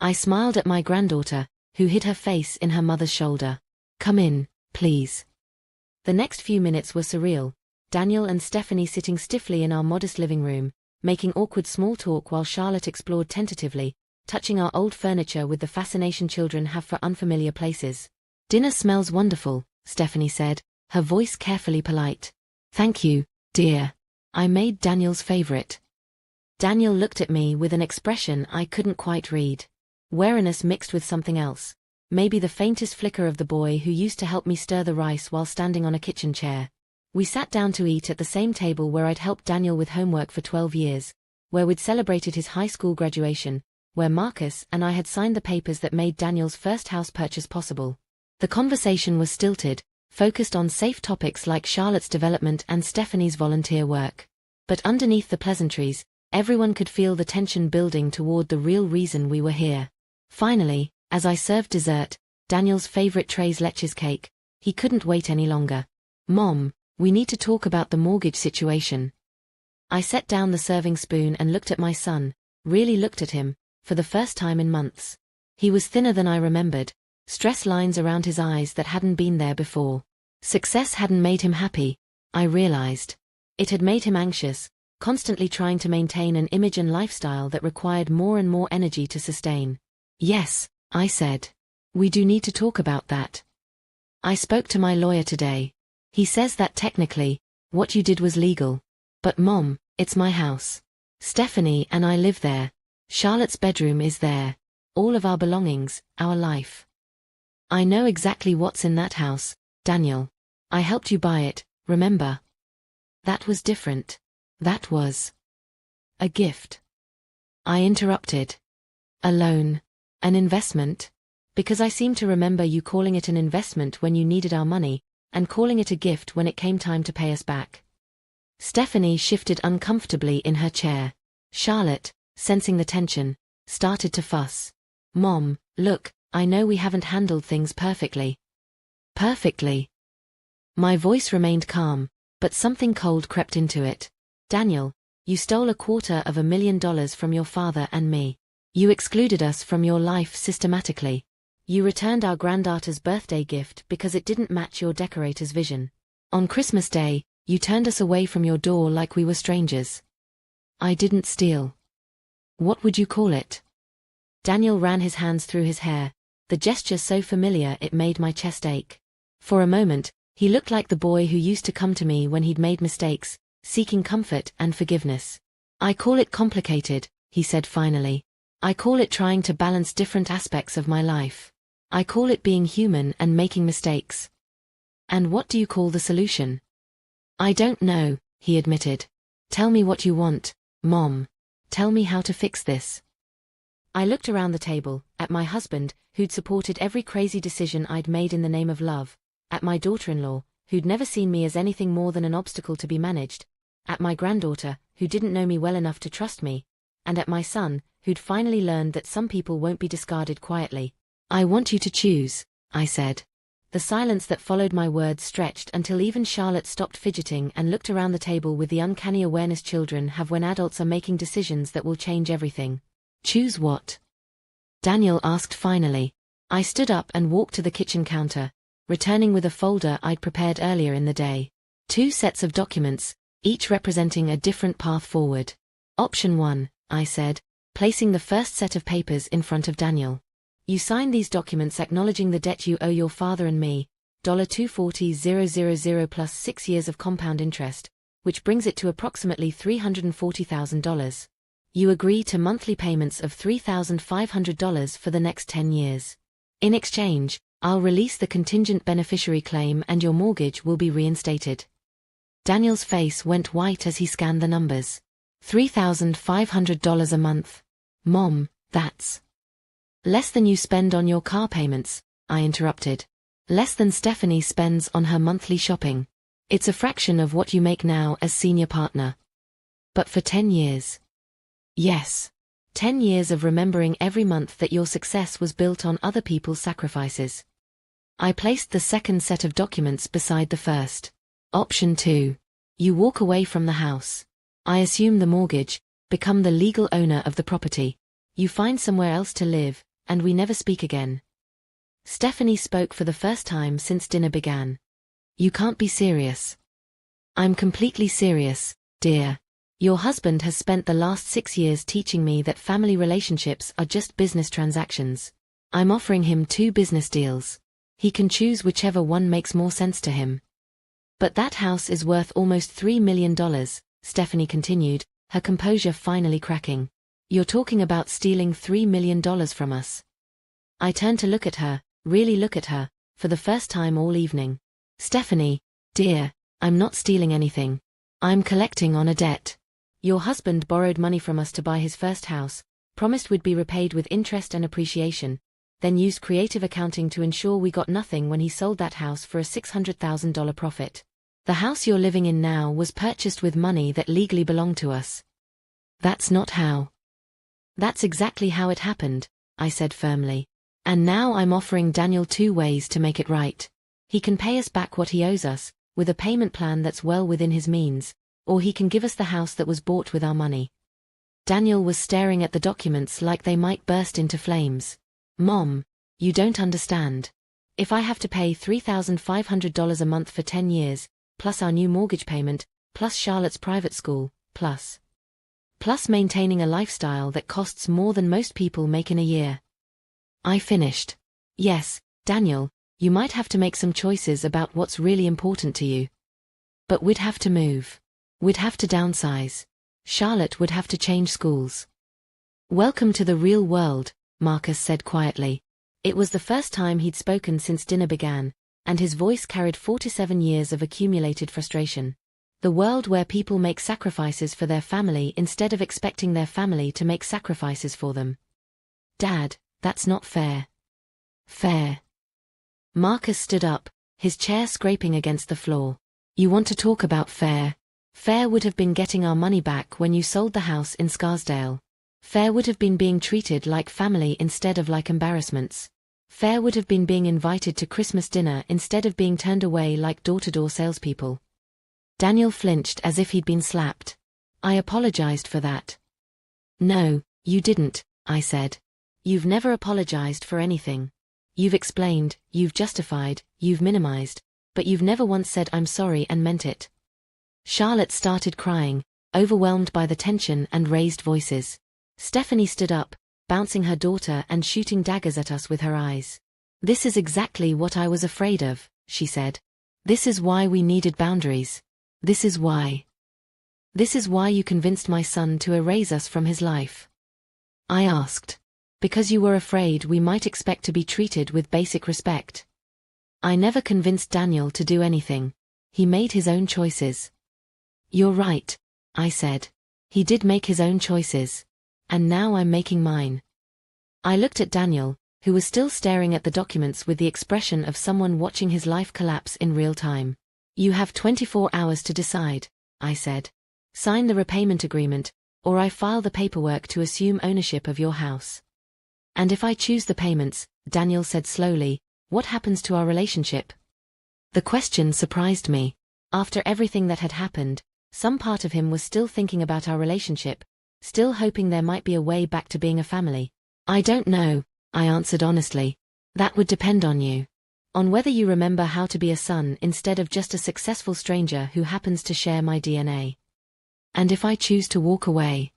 I smiled at my granddaughter, who hid her face in her mother's shoulder. "Come in, please." The next few minutes were surreal. Daniel and Stephanie sitting stiffly in our modest living room, making awkward small talk while Charlotte explored tentatively, touching our old furniture with the fascination children have for unfamiliar places. "Dinner smells wonderful," Stephanie said, her voice carefully polite. "Thank you, dear. I made Daniel's favorite." Daniel looked at me with an expression I couldn't quite read. Wariness mixed with something else. Maybe the faintest flicker of the boy who used to help me stir the rice while standing on a kitchen chair. We sat down to eat at the same table where I'd helped Daniel with homework for 12 years, where we'd celebrated his high school graduation, where Marcus and I had signed the papers that made Daniel's first house purchase possible. The conversation was stilted, focused on safe topics like Charlotte's development and Stephanie's volunteer work. But underneath the pleasantries, everyone could feel the tension building toward the real reason we were here. Finally, as I served dessert, Daniel's favorite Tres Leches cake, he couldn't wait any longer. "Mom, we need to talk about the mortgage situation." I set down the serving spoon and looked at my son, really looked at him, for the first time in months. He was thinner than I remembered, stress lines around his eyes that hadn't been there before. Success hadn't made him happy, I realized. It had made him anxious, constantly trying to maintain an image and lifestyle that required more and more energy to sustain. "Yes," I said. "We do need to talk about that. I spoke to my lawyer today. He says that technically, what you did was legal. But Mom, it's my house. Stephanie and I live there. Charlotte's bedroom is there. All of our belongings, our life. I know exactly what's in that house, Daniel. I helped you buy it, remember?" That was different. That was a gift. I interrupted. "A loan? An investment? Because I seem to remember you calling it an investment when you needed our money, and calling it a gift when it came time to pay us back." Stephanie shifted uncomfortably in her chair. Charlotte, sensing the tension, started to fuss. "Mom, look, I know we haven't handled things perfectly." "Perfectly?" My voice remained calm, but something cold crept into it. "Daniel, you stole $250,000 from your father and me. You excluded us from your life systematically. You returned our granddaughter's birthday gift because it didn't match your decorator's vision. On Christmas Day, you turned us away from your door like we were strangers. I didn't steal. What would you call it? Daniel ran his hands through his hair, the gesture so familiar it made my chest ache. For a moment, he looked like the boy who used to come to me when he'd made mistakes, seeking comfort and forgiveness. I call it complicated, he said finally. I call it trying to balance different aspects of my life. I call it being human and making mistakes. And what do you call the solution? I don't know, he admitted. Tell me what you want, Mom. Tell me how to fix this. I looked around the table, at my husband, who'd supported every crazy decision I'd made in the name of love, at my daughter-in-law, who'd never seen me as anything more than an obstacle to be managed, at my granddaughter, who didn't know me well enough to trust me, and at my son, who'd finally learned that some people won't be discarded quietly. I want you to choose, I said. The silence that followed my words stretched until even Charlotte stopped fidgeting and looked around the table with the uncanny awareness children have when adults are making decisions that will change everything. Choose what? Daniel asked finally. I stood up and walked to the kitchen counter, returning with a folder I'd prepared earlier in the day. 2 sets of documents, each representing a different path forward. Option 1, I said, placing the first set of papers in front of Daniel. You sign these documents acknowledging the debt you owe your father and me, $240,000 plus 6 years of compound interest, which brings it to approximately $340,000. You agree to monthly payments of $3,500 for the next 10 years. In exchange, I'll release the contingent beneficiary claim and your mortgage will be reinstated. Daniel's face went white as he scanned the numbers. $3,500 a month. Mom, that's less than you spend on your car payments, I interrupted. Less than Stephanie spends on her monthly shopping. It's a fraction of what you make now as senior partner. But for 10 years. Yes. 10 years of remembering every month that your success was built on other people's sacrifices. I placed the second set of documents beside the first. Option 2. You walk away from the house. I assume the mortgage, become the legal owner of the property. You find somewhere else to live, and we never speak again. Stephanie spoke for the first time since dinner began. You can't be serious. I'm completely serious, dear. Your husband has spent the last 6 years teaching me that family relationships are just business transactions. I'm offering him 2 business deals. He can choose whichever one makes more sense to him. But that house is worth almost $3 million, Stephanie continued, her composure finally cracking. You're talking about stealing $3 million from us. I turned to look at her, really look at her, for the first time all evening. Stephanie, dear, I'm not stealing anything. I'm collecting on a debt. Your husband borrowed money from us to buy his first house, promised we'd be repaid with interest and appreciation, then used creative accounting to ensure we got nothing when he sold that house for a $600,000 profit. The house you're living in now was purchased with money that legally belonged to us. That's not how. That's exactly how it happened, I said firmly. And now I'm offering Daniel 2 ways to make it right. He can pay us back what he owes us, with a payment plan that's well within his means, or he can give us the house that was bought with our money. Daniel was staring at the documents like they might burst into flames. Mom, you don't understand. If I have to pay $3,500 a month for 10 years, plus our new mortgage payment, plus Charlotte's private school, plus maintaining a lifestyle that costs more than most people make in a year. I finished. Yes, Daniel, you might have to make some choices about what's really important to you. But we'd have to move. We'd have to downsize. Charlotte would have to change schools. Welcome to the real world, Marcus said quietly. It was the first time he'd spoken since dinner began, and his voice carried 47 years of accumulated frustration. The world where people make sacrifices for their family instead of expecting their family to make sacrifices for them. Dad, that's not fair. Fair. Marcus stood up, his chair scraping against the floor. You want to talk about fair? Fair would have been getting our money back when you sold the house in Scarsdale. Fair would have been being treated like family instead of like embarrassments. Fair would have been being invited to Christmas dinner instead of being turned away like door-to-door salespeople. Daniel flinched as if he'd been slapped. I apologized for that. No, you didn't, I said. You've never apologized for anything. You've explained, you've justified, you've minimized, but you've never once said I'm sorry and meant it. Charlotte started crying, overwhelmed by the tension and raised voices. Stephanie stood up, bouncing her daughter and shooting daggers at us with her eyes. This is exactly what I was afraid of, she said. This is why we needed boundaries. This is why. This is why you convinced my son to erase us from his life. I asked. Because you were afraid we might expect to be treated with basic respect. I never convinced Daniel to do anything. He made his own choices. You're right, I said. He did make his own choices. And now I'm making mine. I looked at Daniel, who was still staring at the documents with the expression of someone watching his life collapse in real time. You have 24 hours to decide, I said. Sign the repayment agreement, or I file the paperwork to assume ownership of your house. And if I choose the payments, Daniel said slowly, what happens to our relationship? The question surprised me. After everything that had happened, some part of him was still thinking about our relationship, still hoping there might be a way back to being a family. I don't know, I answered honestly. That would depend on you. On whether you remember how to be a son instead of just a successful stranger who happens to share my DNA. And if I choose to walk away,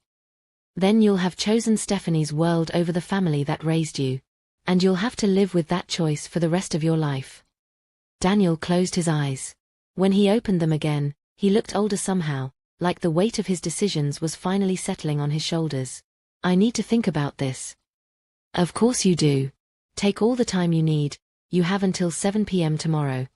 then you'll have chosen Stephanie's world over the family that raised you. And you'll have to live with that choice for the rest of your life. Daniel closed his eyes. When he opened them again, he looked older somehow, like the weight of his decisions was finally settling on his shoulders. I need to think about this. Of course you do. Take all the time you need. You have until 7 p.m. tomorrow.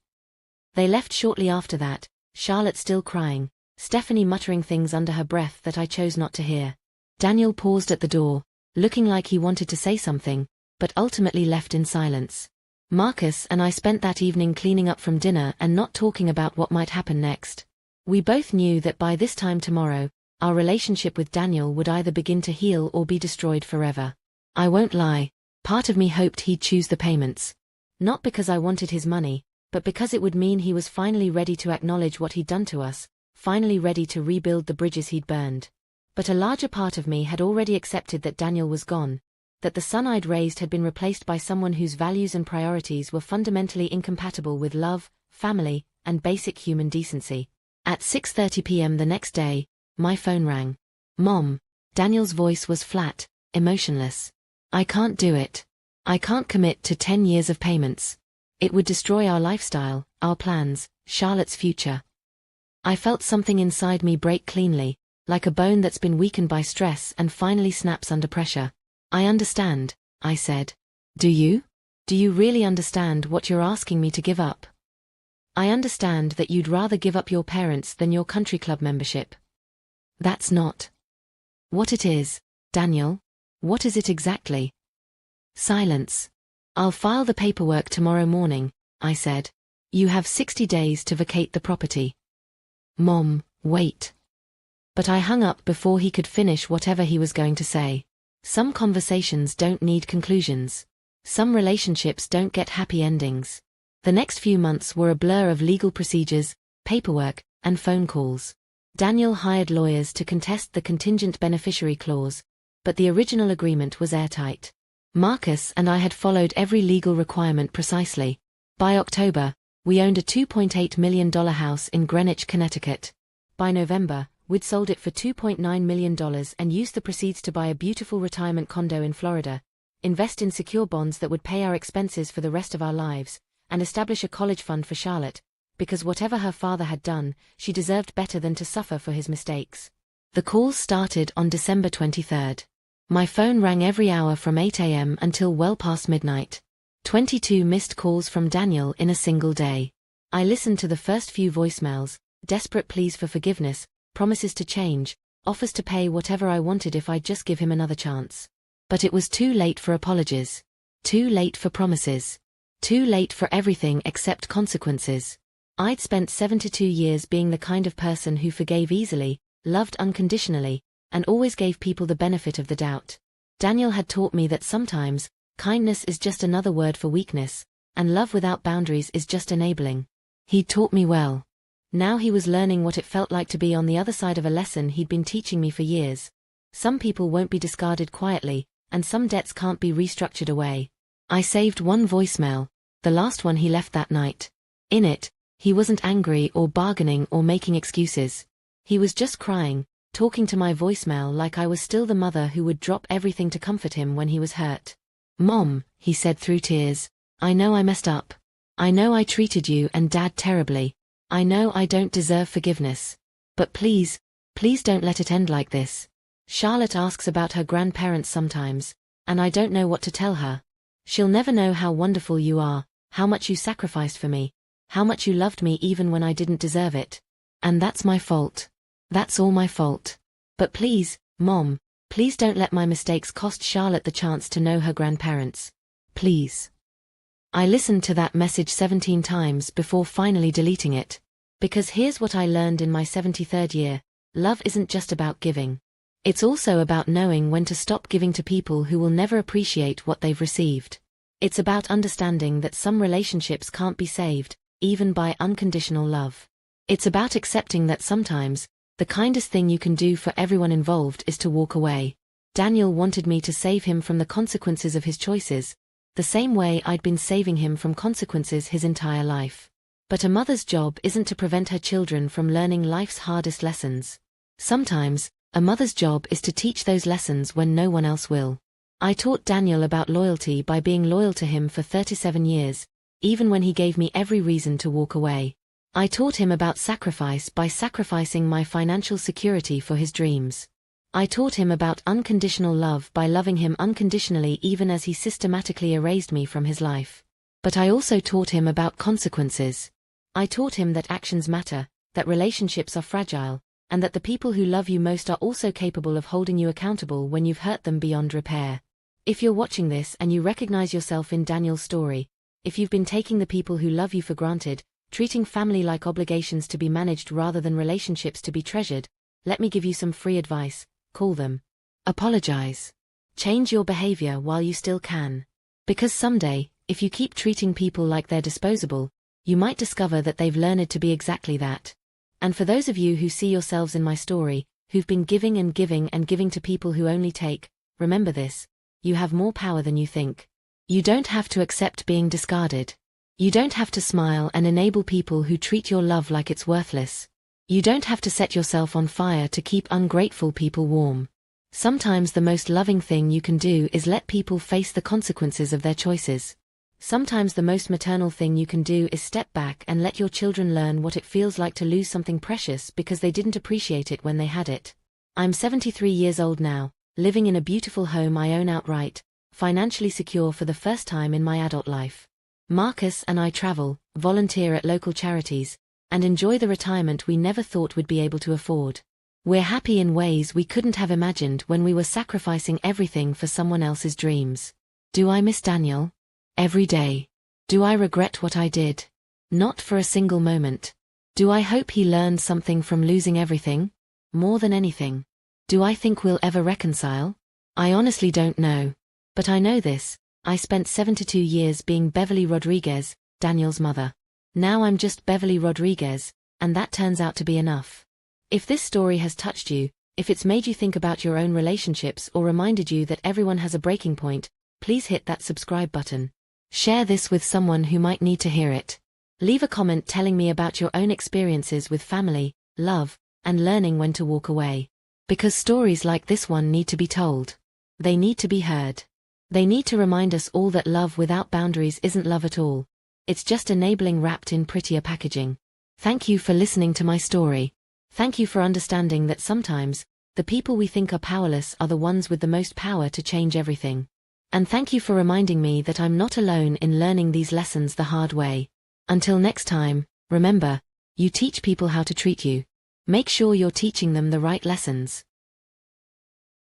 They left shortly after that, Charlotte still crying, Stephanie muttering things under her breath that I chose not to hear. Daniel paused at the door, looking like he wanted to say something, but ultimately left in silence. Marcus and I spent that evening cleaning up from dinner and not talking about what might happen next. We both knew that by this time tomorrow, our relationship with Daniel would either begin to heal or be destroyed forever. I won't lie, part of me hoped he'd choose the payments. Not because I wanted his money, but because it would mean he was finally ready to acknowledge what he'd done to us, finally ready to rebuild the bridges he'd burned. But a larger part of me had already accepted that Daniel was gone, that the son I'd raised had been replaced by someone whose values and priorities were fundamentally incompatible with love, family, and basic human decency. At 6:30 p.m. the next day, my phone rang. Mom. Daniel's voice was flat, emotionless. I can't do it. I can't commit to 10 years of payments. It would destroy our lifestyle, our plans, Charlotte's future. I felt something inside me break cleanly, like a bone that's been weakened by stress and finally snaps under pressure. I understand, I said. Do you? Do you really understand what you're asking me to give up? I understand that you'd rather give up your parents than your country club membership. That's not what it is, Daniel. What is it exactly? Silence. I'll file the paperwork tomorrow morning, I said. You have 60 days to vacate the property. Mom, wait. But I hung up before he could finish whatever he was going to say. Some conversations don't need conclusions. Some relationships don't get happy endings. The next few months were a blur of legal procedures, paperwork, and phone calls. Daniel hired lawyers to contest the contingent beneficiary clause, but the original agreement was airtight. Marcus and I had followed every legal requirement precisely. By October, we owned a $2.8 million house in Greenwich, Connecticut. By November, we'd sold it for $2.9 million and used the proceeds to buy a beautiful retirement condo in Florida, invest in secure bonds that would pay our expenses for the rest of our lives, and establish a college fund for Charlotte, because whatever her father had done, she deserved better than to suffer for his mistakes. The calls started on December 23rd. My phone rang every hour from 8 a.m. until well past midnight. 22 missed calls from Daniel in a single day. I listened to the first few voicemails, desperate pleas for forgiveness, promises to change, offers to pay whatever I wanted if I'd just give him another chance. But it was too late for apologies. Too late for promises. Too late for everything except consequences. I'd spent 72 years being the kind of person who forgave easily, loved unconditionally, and always gave people the benefit of the doubt. Daniel had taught me that sometimes, kindness is just another word for weakness, and love without boundaries is just enabling. He'd taught me well. Now he was learning what it felt like to be on the other side of a lesson he'd been teaching me for years. Some people won't be discarded quietly, and some debts can't be restructured away. I saved one voicemail, the last one he left that night. In it, he wasn't angry or bargaining or making excuses. He was just crying, talking to my voicemail like I was still the mother who would drop everything to comfort him when he was hurt. "Mom," he said through tears, "I know I messed up. I know I treated you and Dad terribly. I know I don't deserve forgiveness. But please, please don't let it end like this. Charlotte asks about her grandparents sometimes, and I don't know what to tell her. She'll never know how wonderful you are, how much you sacrificed for me, how much you loved me even when I didn't deserve it. And that's my fault. That's all my fault. But please, Mom, please don't let my mistakes cost Charlotte the chance to know her grandparents. Please." I listened to that message 17 times before finally deleting it. Because here's what I learned in my 73rd year: love isn't just about giving. It's also about knowing when to stop giving to people who will never appreciate what they've received. It's about understanding that some relationships can't be saved, even by unconditional love. It's about accepting that sometimes, the kindest thing you can do for everyone involved is to walk away. Daniel wanted me to save him from the consequences of his choices, the same way I'd been saving him from consequences his entire life. But a mother's job isn't to prevent her children from learning life's hardest lessons. Sometimes, a mother's job is to teach those lessons when no one else will. I taught Daniel about loyalty by being loyal to him for 37 years, even when he gave me every reason to walk away. I taught him about sacrifice by sacrificing my financial security for his dreams. I taught him about unconditional love by loving him unconditionally even as he systematically erased me from his life. But I also taught him about consequences. I taught him that actions matter, that relationships are fragile, and that the people who love you most are also capable of holding you accountable when you've hurt them beyond repair. If you're watching this and you recognize yourself in Daniel's story, if you've been taking the people who love you for granted, treating family like obligations to be managed rather than relationships to be treasured, let me give you some free advice: call them. Apologize. Change your behavior while you still can. Because someday, if you keep treating people like they're disposable, you might discover that they've learned to be exactly that. And for those of you who see yourselves in my story, who've been giving and giving and giving to people who only take, remember this: you have more power than you think. You don't have to accept being discarded. You don't have to smile and enable people who treat your love like it's worthless. You don't have to set yourself on fire to keep ungrateful people warm. Sometimes the most loving thing you can do is let people face the consequences of their choices. Sometimes the most maternal thing you can do is step back and let your children learn what it feels like to lose something precious because they didn't appreciate it when they had it. I'm 73 years old now, living in a beautiful home I own outright, financially secure for the first time in my adult life. Marcus and I travel, volunteer at local charities, and enjoy the retirement we never thought we'd be able to afford. We're happy in ways we couldn't have imagined when we were sacrificing everything for someone else's dreams. Do I miss Daniel? Every day. Do I regret what I did? Not for a single moment. Do I hope he learned something from losing everything? More than anything. Do I think we'll ever reconcile? I honestly don't know. But I know this: I spent 72 years being Beverly Rodriguez, Daniel's mother. Now I'm just Beverly Rodriguez, and that turns out to be enough. If this story has touched you, if it's made you think about your own relationships or reminded you that everyone has a breaking point, please hit that subscribe button. Share this with someone who might need to hear it. Leave a comment telling me about your own experiences with family, love, and learning when to walk away. Because stories like this one need to be told. They need to be heard. They need to remind us all that love without boundaries isn't love at all. It's just enabling wrapped in prettier packaging. Thank you for listening to my story. Thank you for understanding that sometimes, the people we think are powerless are the ones with the most power to change everything. And thank you for reminding me that I'm not alone in learning these lessons the hard way. Until next time, remember, you teach people how to treat you. Make sure you're teaching them the right lessons.